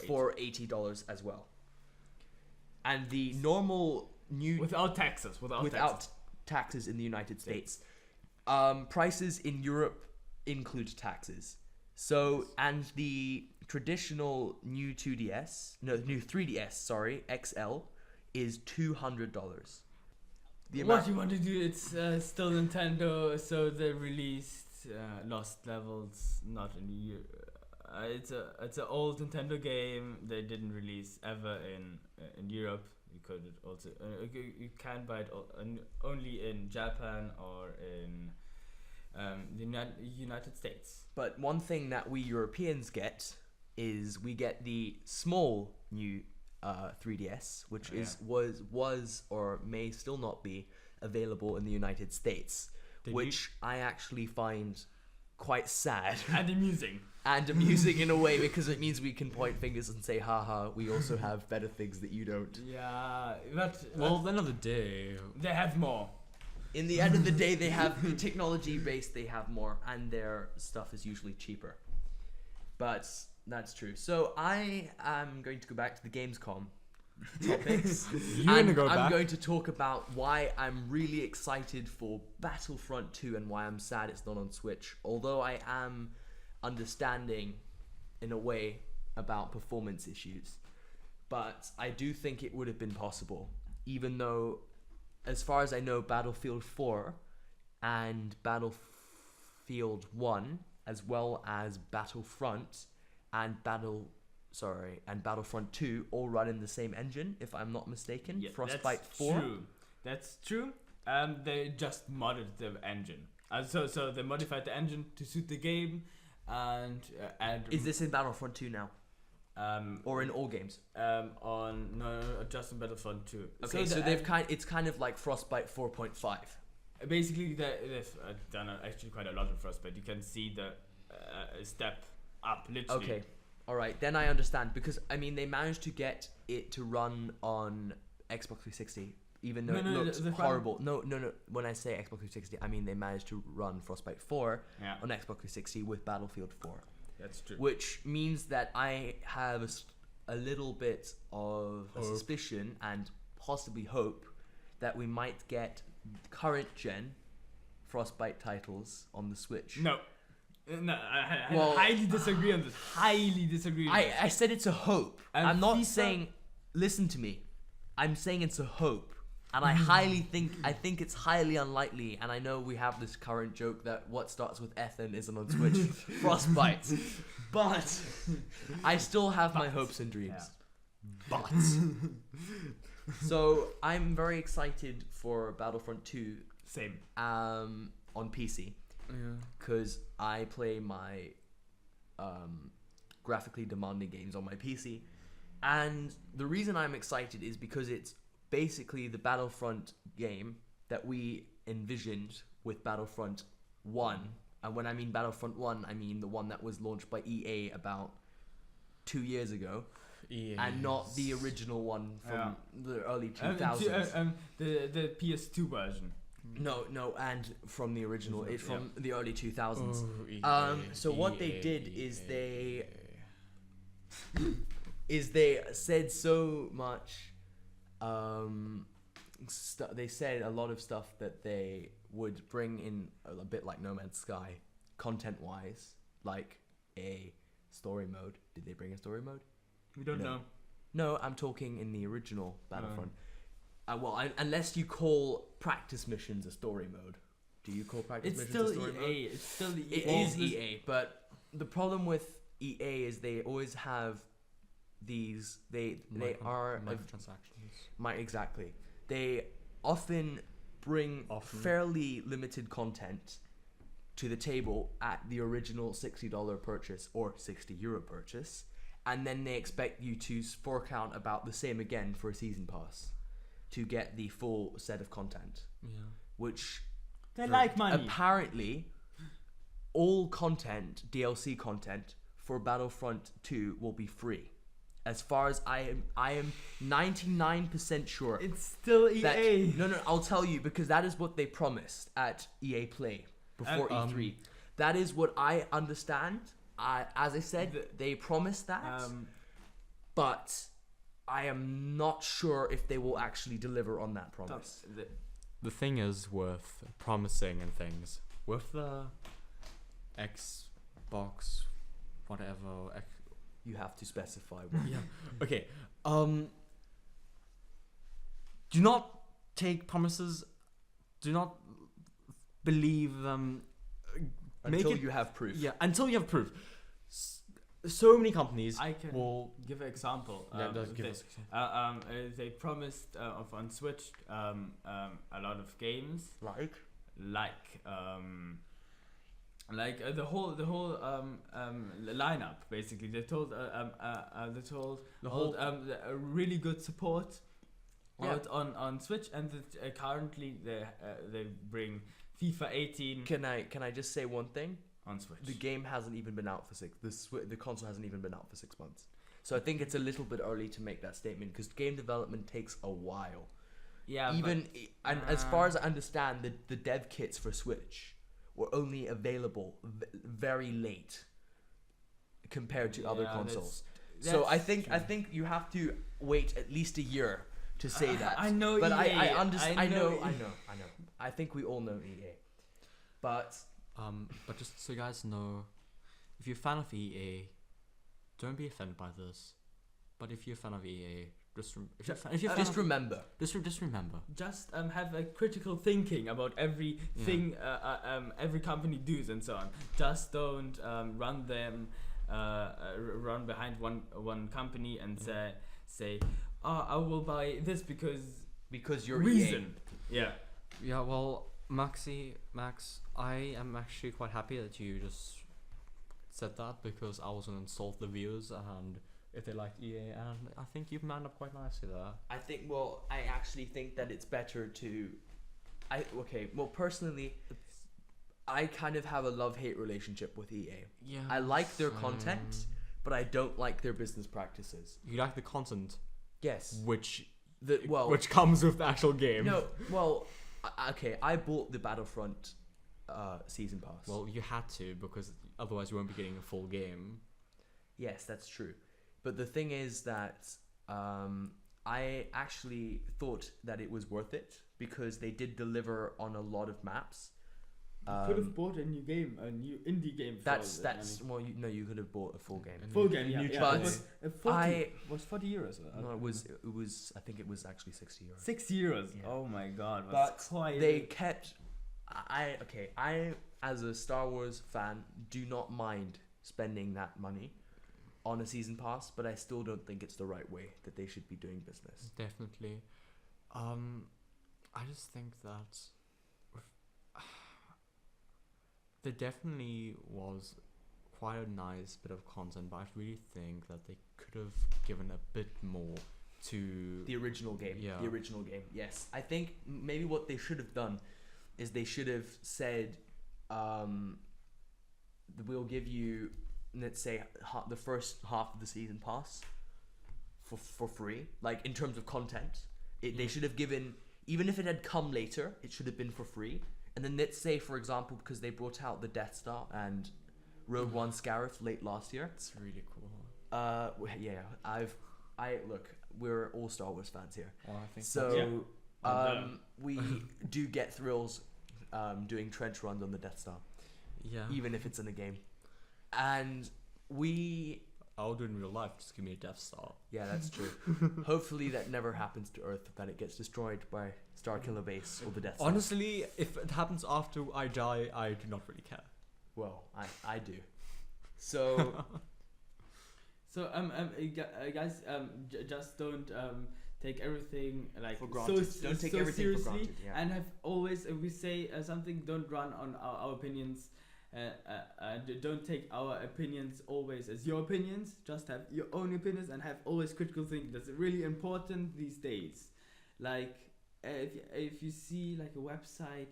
for $80 as well. And the normal new without taxes. without taxes in the United States. Prices in Europe include taxes. So, and the traditional new 3DS, sorry, XL is $200. What you want to do? It's still Nintendo, so they released Lost Levels, not in the year. It's an old Nintendo game. They didn't release ever in Europe. You could also you can buy it only in Japan or United States. But one thing that we Europeans get is we get the small new 3DS, which was or may still not be available in the United States, which I actually find quite sad And amusing. and amusing in a way, because it means we can point fingers and say, haha, we also have better things that you don't. Yeah, but Well, at the end of the day, they have more. In the end of the day, they have technology based, they have more, and their stuff is usually cheaper. But that's true. So I am going to go back to the Gamescom topics. You're gonna go I'm back? going to talk about why I'm really excited for Battlefront 2 and why I'm sad it's not on Switch. Although I am understanding, in a way, about performance issues. But I do think it would have been possible, even though, as far as I know, Battlefield 4 and Battlefield 1, as well as Battlefront and Battlefront 2 all run in the same engine, if I'm not mistaken. Yeah, Frostbite that's 4. True. That's true. They just modded the engine. So they modified the engine to suit the game, and Is this in Battlefront 2 now? Or in all games? Just in Battlefront 2. Okay, so it's kind of like Frostbite 4.5. Basically they've done actually quite a lot of Frostbite. You can see the step up literally. Okay, all right, then I understand, because I mean they managed to get it to run on Xbox 360, even though it looked horrible. No. When I say Xbox 360, I mean they managed to run Frostbite 4 on Xbox 360 with Battlefield 4. That's true. Which means that I have a little bit of a suspicion and possibly hope that we might get current gen Frostbite titles on the Switch. No, I Well, highly disagree on this. Highly disagree. I said it's a hope. And I'm not FIFA saying. Listen to me. I'm saying it's a hope, and I think it's highly unlikely. And I know we have this current joke that what starts with Ethan isn't on Switch, Frostbite, but I still have my hopes and dreams. Yeah. But so I'm very excited for Battlefront 2. Same. On PC. Because I play my graphically demanding games on my PC. And the reason I'm excited is because it's basically the Battlefront game that we envisioned with Battlefront 1. And when I mean Battlefront 1, I mean the one that was launched by EA about 2 years ago. And not the original one from the early 2000s. The PS2 version. No, and from the original, it's from the early 2000s. So what they did is they said so much. They said a lot of stuff that they would bring in a bit like No Man's Sky, content-wise, like a story mode. Did they bring a story mode? We don't know. No, I'm talking in the original Battlefront. Unless you call practice missions a story mode. Do you call practice missions a story mode? It's still EA. It is EA, but the problem with EA is they always have these. They are microtransactions. Exactly. They often bring fairly limited content to the table at the original $60 purchase or €60 purchase, and then they expect you to fork out about the same again for a season pass to get the full set of content. Yeah. Which They like money. Apparently, all content, DLC content for Battlefront 2 will be free. As far as I am 99% sure. It's still EA. No, I'll tell you, because that is what they promised at EA Play before E3. That is what I understand. As I said, they promised that. But I am not sure if they will actually deliver on that promise. The thing is with promising and things, with the Xbox, whatever. You have to specify what. Yeah. Okay. Do not take promises. Do not believe them. Until you have proof. Yeah. Until you have proof. So many companies. I can will give an example. They promised on Switch a lot of games. Like like the whole lineup basically. They told The whole- really good support Yeah. out on Switch, and currently they bring FIFA 18 Can I just say one thing? on Switch. The game hasn't even been out for the console hasn't even been out for 6 months. So I think it's a little bit early to make that statement because game development takes a while. Yeah, And as far as I understand, the dev kits for Switch were only available very late compared to other Yeah, consoles. So I think you have to wait at least a year to say that. I know, but EA. I understand. I know. EA. I think we all know EA, but But just so you guys know, if you're a fan of EA, don't be offended by this. But if you're a fan of EA, just remember. just remember. Just have a critical thinking about everything every company does and so on. Just don't run behind one company and say, oh, I will buy this because you're reason. Yeah. Yeah, well, Max, I am actually quite happy that you just said that because I was gonna insult the viewers and if they liked EA, and I think you've manned up quite nicely there. I actually think that it's better to. Personally, I kind of have a love-hate relationship with EA. Yeah. I like their content, but I don't like their business practices. You like the content, Yes. which Which comes with the actual game. No, well, I bought the Battlefront season pass. Well, you had to because otherwise you won't be getting a full game. Yes, that's true. But the thing is that I actually thought that it was worth it because they did deliver on a lot of maps. Could have bought a new game, a new indie game. You could have bought a full game. Full game, New yeah. choice. It was 40 euros. No, it was. I think it was actually €60. €6. Yeah. Oh my god! But quite they kept. I as a Star Wars fan do not mind spending that money on a season pass, but I still don't think it's the right way that they should be doing business. Definitely. I just think that there definitely was quite a nice bit of content, but I really think that they could have given a bit more to The original game. Yeah. The original game. Yes. I think maybe what they should have done is they should have said, we'll give you, let's say, the first half of the season pass for free. Like, in terms of content. They should have given, even if it had come later, it should have been for free. And then let's say, for example, because they brought out the Death Star and Rogue One Scarif late last year. It's really cool. Yeah, look, we're all Star Wars fans here. Well, I think So, we do get thrills doing trench runs on the Death Star, yeah. even if it's in a game. And I'll do it in real life. Just give me a Death Star. yeah, that's true. Hopefully that never happens to Earth, that it gets destroyed by Starkiller Base or the Death Star. Honestly, if it happens after I die, I do not really care. Well, I do. So, guys, just don't take everything like For granted. Don't take everything for seriously, granted, yeah. and have always, if we say something, don't run on our opinions. Don't take our opinions always as your opinions. Just have your own opinions and have always critical thinking. That's really important these days. Like if you see like a website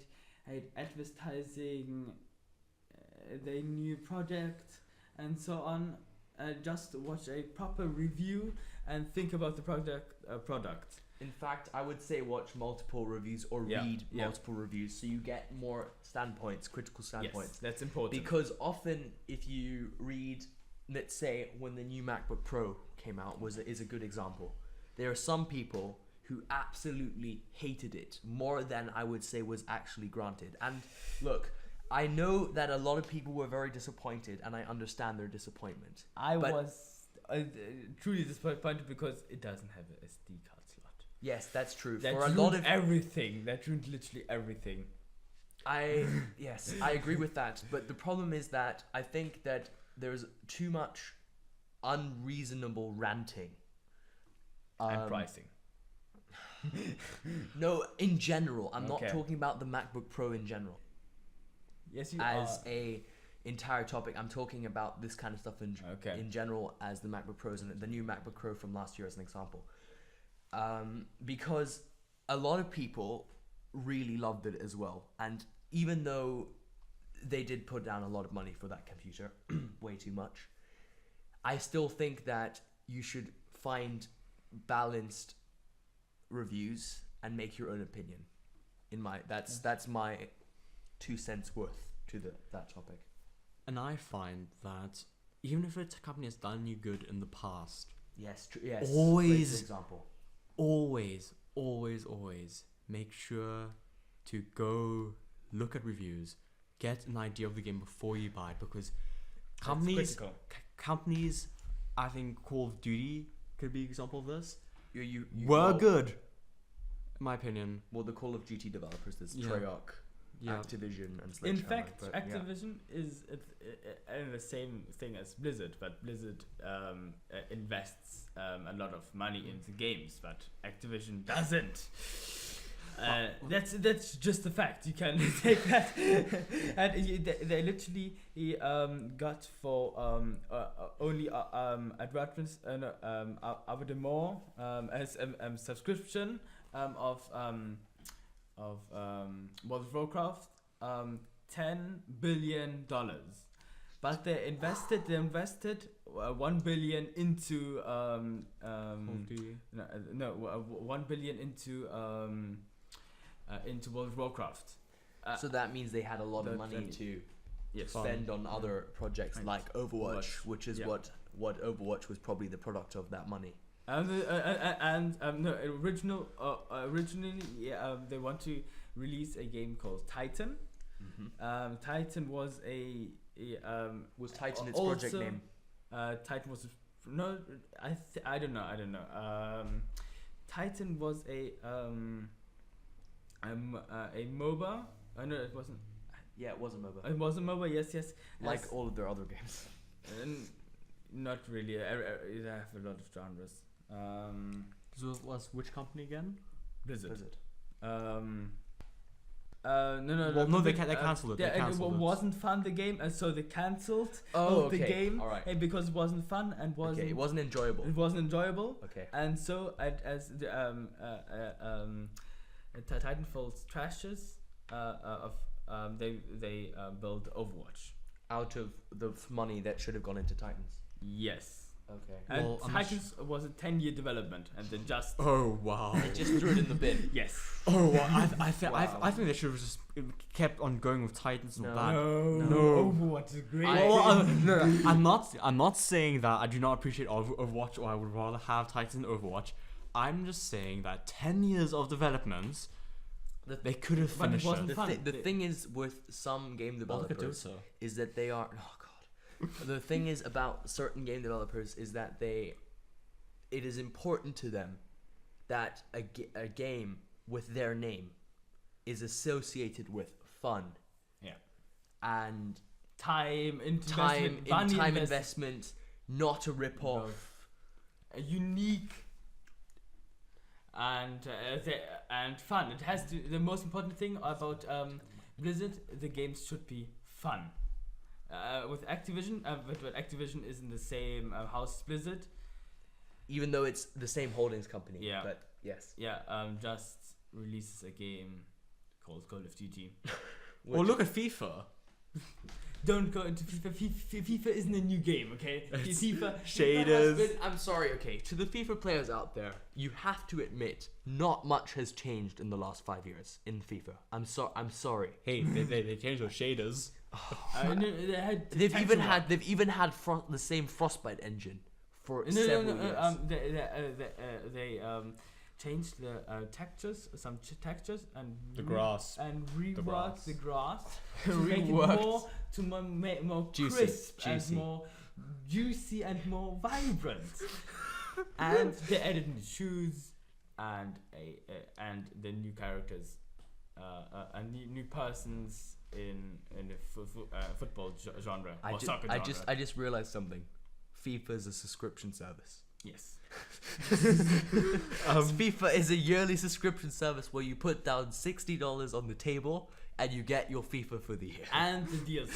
advertising their new project and so on, just watch a proper review and think about the product. in fact, I would say watch multiple reviews or read multiple reviews so you get more standpoints, critical standpoints. Yes, that's important. Because often, if you read, let's say, when the new MacBook Pro came out, is a good example. There are some people who absolutely hated it more than I would say was actually granted. And look, I know that a lot of people were very disappointed, and I understand their disappointment. I was truly disappointed because it doesn't have an SD card slot. Yes, that's true. That For a ruined lot of everything. That ruined literally everything. I agree with that. But the problem is that I think that there's too much unreasonable ranting. And pricing. No, in general. I'm not Okay. talking about the MacBook Pro in general. Yes, you As are. a entire topic. I'm talking about this kind of stuff Okay. in general as the MacBook Pros and the new MacBook Pro from last year as an example. Because a lot of people really loved it as well. And even though they did put down a lot of money for that computer, way too much, I still think that you should find balanced reviews and make your own opinion. That's my 2 cents worth to that topic. And I find that even if a company has done you good in the past, Yes, yes. Always- Great example. always make sure to go look at reviews, get an idea of the game before you buy it, because companies, I think Call of Duty could be an example of this, You were good, in my opinion. Well, the Call of Duty developers, there's Yeah. Treyarch, Yeah. Activision, and In Sledgehammer. fact, but, yeah. Activision is the same thing as Blizzard, but Blizzard invests a lot of money into games, but Activision doesn't. That's just the fact. You can take that, and they literally got for only advertisements over the more as a subscription of World of Warcraft $10 billion, but they invested $1 billion into Call of Duty. no $1 billion into World of Warcraft. So that means they had a lot of money to Yes. spend on other projects Right. like Overwatch, which is Yeah. what Overwatch was probably the product of that money. Originally, they want to release a game called Titan. Titan was Was Titan its also- project name? Titan was I don't know. Titan was a MOBA. No, it wasn't. Yeah, it was a MOBA. It was a MOBA. Yes. Like Yes. all of their other games. Not really. I have a lot of genres. This was which company again? Blizzard. Blizzard. No. Well, no, they cancelled it. Yeah, They cancelled it it. wasn't fun the game, and so they cancelled Oh, the okay. game. All right. And because it wasn't fun and wasn't Okay, it wasn't enjoyable. it wasn't enjoyable, Okay. and so as the Titanfall's trashes they built Overwatch. Out of the money that should have gone into Titans. Yes. Okay. And Well, I'm Titans was a 10-year development, and they just Oh wow. They just threw it in the bin. yes. Oh, well, I think Wow. I think they should have just kept on going with Titans No. or that. No. Overwatch is great. I'm not saying that I do not appreciate Overwatch or I would rather have Titan than Overwatch. I'm just saying that 10 years of development, they could have But it finished wasn't it. fun. The thing is with some game Well, look at developers Dota. is that they are the thing is about certain game developers is that it is important to them that a game with their name is associated with fun. Yeah. And Time time investment, not a rip off. a unique and fun. It has to. The most important thing about Blizzard, the games should be fun. With Activision, but Activision is in the same house as Blizzard. Even though it's the same holdings company. Yeah. But yes. Yeah, just releases a game called Call of Duty. Or look at FIFA. Don't go into FIFA. FIFA isn't a new game, okay? FIFA Shaders. I'm sorry, okay. To the FIFA players out there, you have to admit, not much has changed in the last 5 years in FIFA. I'm sorry. Hey, they changed those shaders. They've even had the same Frostbite engine for several years. They changed the textures, textures, and The grass. and The reworked the grass to Reworked. make it more Juicy, crisp juicy. and more juicy and more vibrant. And they added new shoes and the new characters, and new persons in the football genre or soccer genre. I just realized something. FIFA is a subscription service. Yes. FIFA is a yearly subscription service where you put down $60 on the table and you get your FIFA for the year. And the DLC.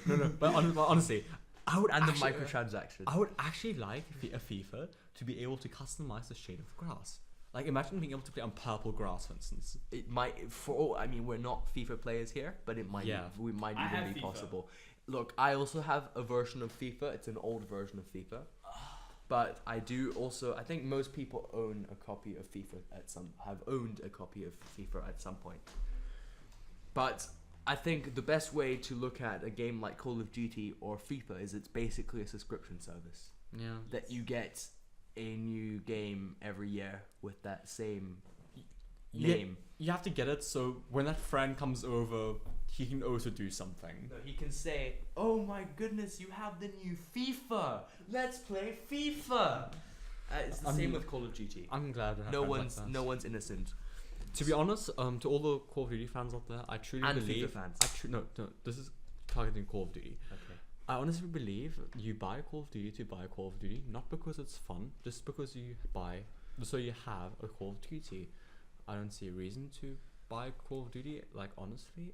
No, but honestly, I would And the actually, microtransactions. I would actually like a FIFA to be able to customize the shade of grass. Like, imagine being able to play on purple grass, for instance. It might, we're not FIFA players here, but it might, we might I even have be FIFA. possible. Look, I also have a version of FIFA. It's an old version of FIFA. But I do also, I think most people own a copy of FIFA have owned a copy of FIFA at some point. But I think the best way to look at a game like Call of Duty or FIFA is it's basically a subscription service. Yeah. That you get a new game every year with that same name. You have to get it so when that friend comes over, he can also do something. No, he can say, "Oh my goodness, you have the new FIFA. Let's play FIFA." It's the same with Call of Duty. I'm glad to have No friends like that. no one's innocent. To be honest, to all the Call of Duty fans out there, I truly And believe. FIFA fans. No, this is targeting Call of Duty. Okay. I honestly believe you buy Call of Duty to buy Call of Duty, not because it's fun, just because you have a Call of Duty. I don't see a reason to buy Call of Duty. Like, honestly,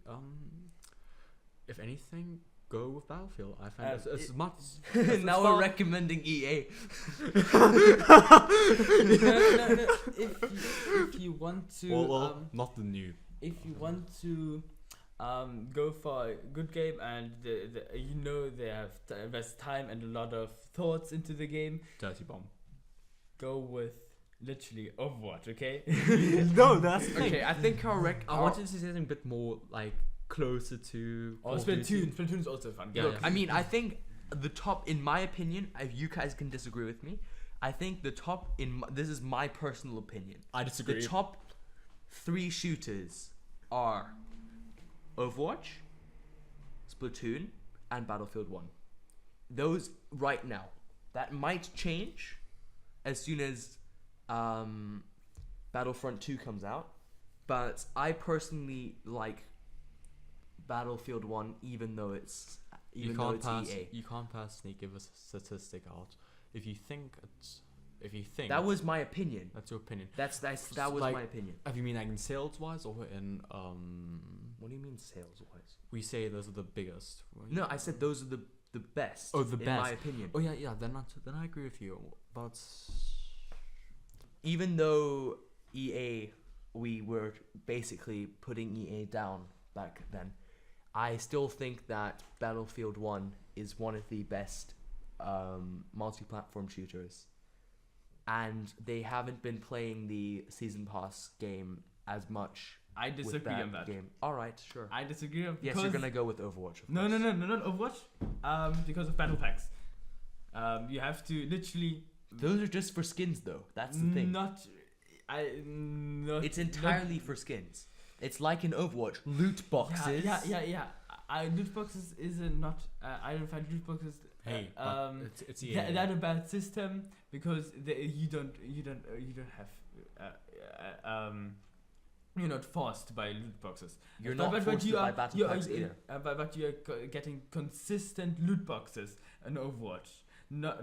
if anything, go with Battlefield. I find it's much. Now we're recommending EA. No. If you want to, not the new. if you want to, go for a good game and they have invest time and a lot of thoughts into the game, Dirty Bomb. go with literally Overwatch. Okay. No, that's the thing. Okay, I think I wanted to say something a bit more like closer to. Or Splatoon. Splatoon is also fun. Look, I mean, I think the top, in my opinion, if you guys can disagree with me, I think the top this is my personal opinion. I disagree. The top 3 shooters are Overwatch, Splatoon, and Battlefield 1. Those right now. That might change as soon as Battlefront 2 comes out. But I personally like Battlefield 1 even though it's EA. You can't personally give a statistic out. If you think That was my opinion. that's your opinion. That was Like- my opinion. Have you mean like in sales wise or in What do you mean sales wise? we say those are the biggest? Right? No, I said those are the best. Oh, the in my best. opinion. Oh yeah. Then I agree with you. But Even though EA, we were basically putting EA down back then, I still think that Battlefield 1 is one of the best multi-platform shooters. And they haven't been playing the Season Pass game as much. I disagree on that. Game. Alright, sure. I disagree on Yes, because you're gonna go with Overwatch. Of No, course. not Overwatch. Because of battle packs. You have to literally. Those are just for skins, though. That's the thing. Not. It's entirely for skins. It's like in Overwatch, loot boxes. Yeah. Loot boxes is not. I don't find loot boxes. hey, but it's EA. That a bad system because you don't have. You're not forced by loot boxes. You're not forced to buy battle packs either. But you are getting consistent loot boxes in Overwatch. Not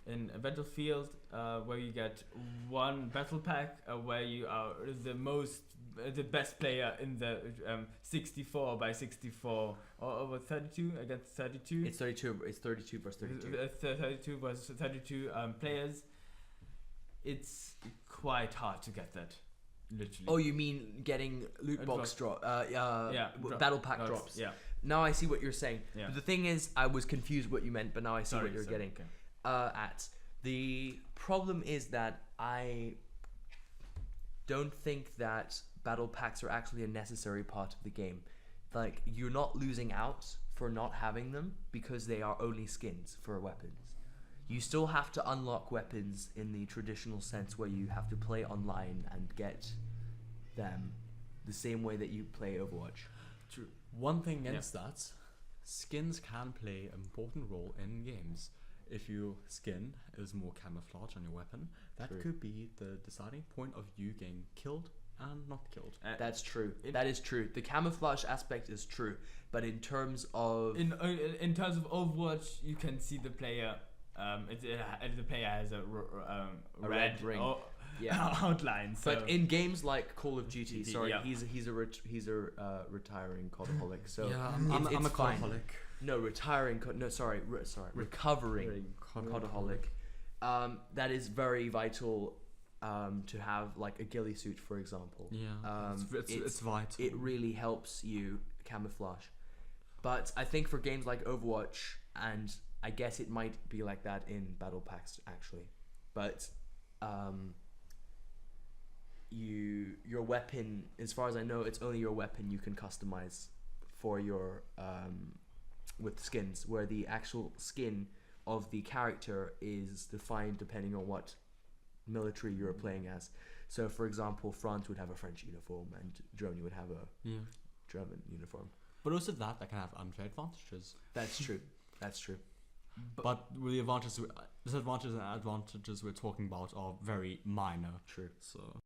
in Battlefield where you get one battle pack where you are the best player in the 64 by 64 or over 32 against 32. It's 32. It's 32 versus 32. 32 versus 32 players. It's quite hard to get that. Literally. Oh, you mean getting loot box drop? Battle pack drops. Yeah. Now I see what you're saying. Yeah. The thing is, I was confused what you meant, but now I see what you're getting Okay. at. The problem is that I don't think that battle packs are actually a necessary part of the game. Like, you're not losing out for not having them because they are only skins for weapons. You still have to unlock weapons in the traditional sense where you have to play online and get them the same way that you play Overwatch. True. One thing against that, skins can play an important role in games. If your skin is more camouflage on your weapon, that True. could be the deciding point of you getting killed and not killed. That's true. That is true. The camouflage aspect is true, but in terms of in terms of Overwatch, you can see the player. The player has a red ring. Yeah. outline. So. But in games like Call of Duty, sorry, yeah. he's a retiring CODaholic. So I'm a fine. CODaholic. No, recovering CODaholic. That is very vital. To have like a ghillie suit, for example. Yeah, it's vital. It really helps you camouflage. But I think for games like Overwatch, and I guess it might be like that in Battle Packs actually, but your weapon, as far as I know, it's only your weapon you can customize for your with skins, where the actual skin of the character is defined depending on what military you're playing as. So for example, France would have a French uniform and Germany would have a German uniform. But also that can have unfair advantages. That's true. That's true. But with the disadvantages and advantages we're talking about are very minor. True. So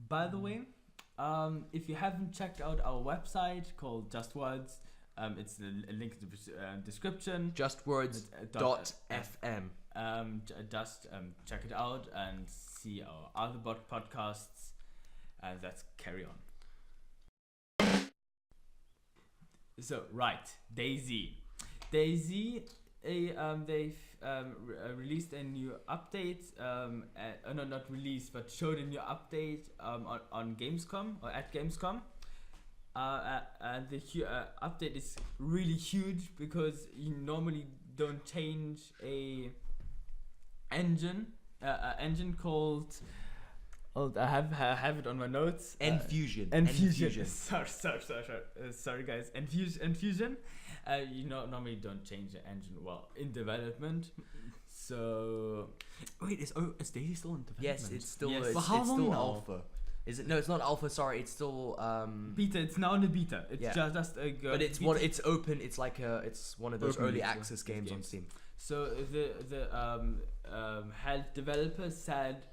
by the way, if you haven't checked out our website called Just Words, it's a link in the description. Justwords.fm. Just check it out and see our other podcasts, and let's carry on. So right, DayZ. They've released a new update. No, not released, but showed a new update on Gamescom or at Gamescom. And the update is really huge because you normally don't change a engine called. Oh, I have it on my notes. Enfusin. Sorry, guys. Enfusin. Normally don't change the engine in development. So wait, is DayZ still in development? Yes, it's still. Yes. It's still alpha. Is it? No, it's not alpha. Sorry, it's still beta. It's now in the beta. It's just a. But it's beta. it's open. It's like it's one of those Open early beta access games on Steam. So the head developers said,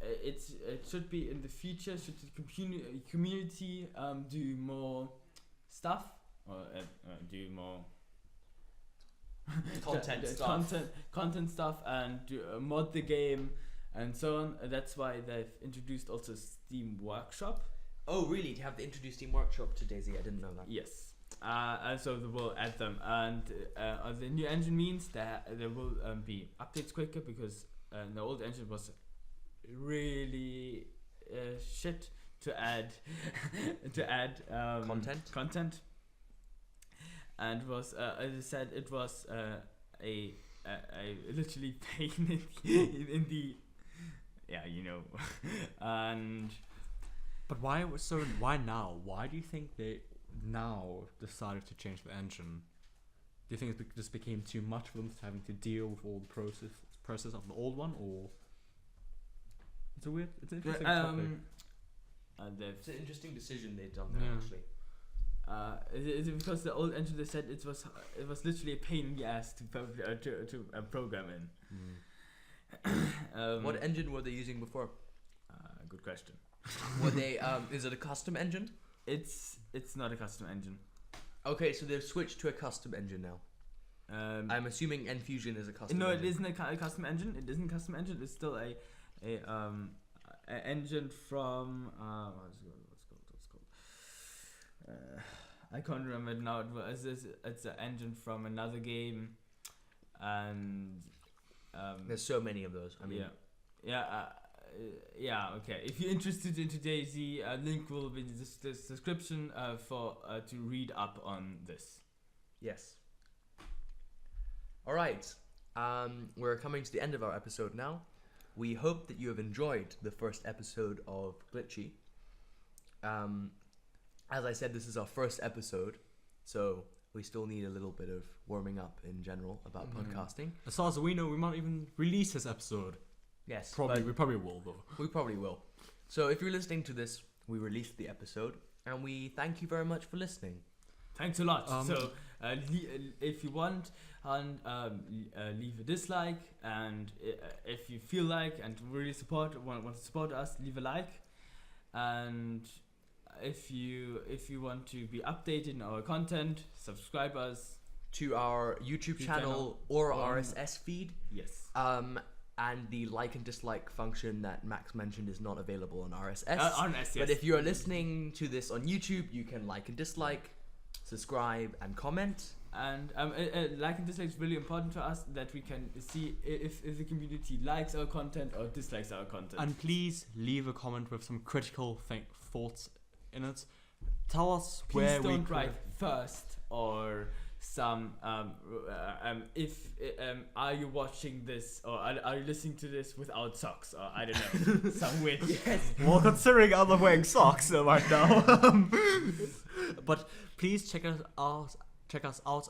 it should be in the future. Should the community do more stuff or do more content stuff and do, mod the game and so on. That's why they've introduced also Steam Workshop. Oh, really? To have the introduced Steam Workshop to DayZ? I didn't know that. Yes. And so they will add them, and the new engine means that there will be updates quicker because the old engine was really shit to add content, and was as I said, it was a literally pain in the and but why now? Why do you think they now decided to change the engine? Do you think it just became too much for them having to deal with all the process of the old one, or it's an interesting topic. It's an interesting decision they've done there actually. Is it because the old engine, they said it was literally a pain in the ass to program in. What engine were they using before? Good question. Were they? Is it a custom engine? It's not a custom engine. Okay, so they've switched to a custom engine now. I'm assuming Enfusin is a custom. No, engine. it isn't a custom engine. It isn't a custom engine. It's still a engine from what's it called? I can't remember it now. It's an engine from another game, and there's so many of those. I mean, okay. If you're interested in DayZ, a link will be in the description for to read up on this. Yes. All right. We're coming to the end of our episode now. We hope that you have enjoyed the first episode of Glitchy. As I said, this is our first episode, so we still need a little bit of warming up in general about podcasting. As far as we know, we might even release this episode. Yes, we probably will though. We probably will. So if you're listening to this, we released the episode, and we thank you very much for listening. Thanks a lot. If you want, and leave a dislike, and if you feel like and really want to support us, leave a like, and if you want to be updated in our content, subscribe us to our YouTube channel or RSS feed. Yes. And the like and dislike function that Max mentioned is not available on RSS. Yes. But if you're listening to this on YouTube, you can like and dislike, subscribe, and comment. And like and dislike is really important to us, that we can see if the community likes our content or dislikes our content. And please leave a comment with some critical thoughts in it. Tell us please where don't write first or some if are you watching this, or are you listening to this without socks, or I don't know, some weird. Yes. Well, considering I'm wearing socks right now. But please check us out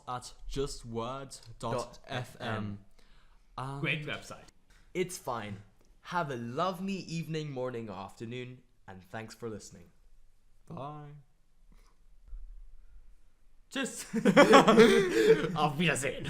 at justwords.fm. Great website. It's fine. Have a lovely evening, morning, or afternoon, and thanks for listening. Bye. Tschüss. Auf Wiedersehen.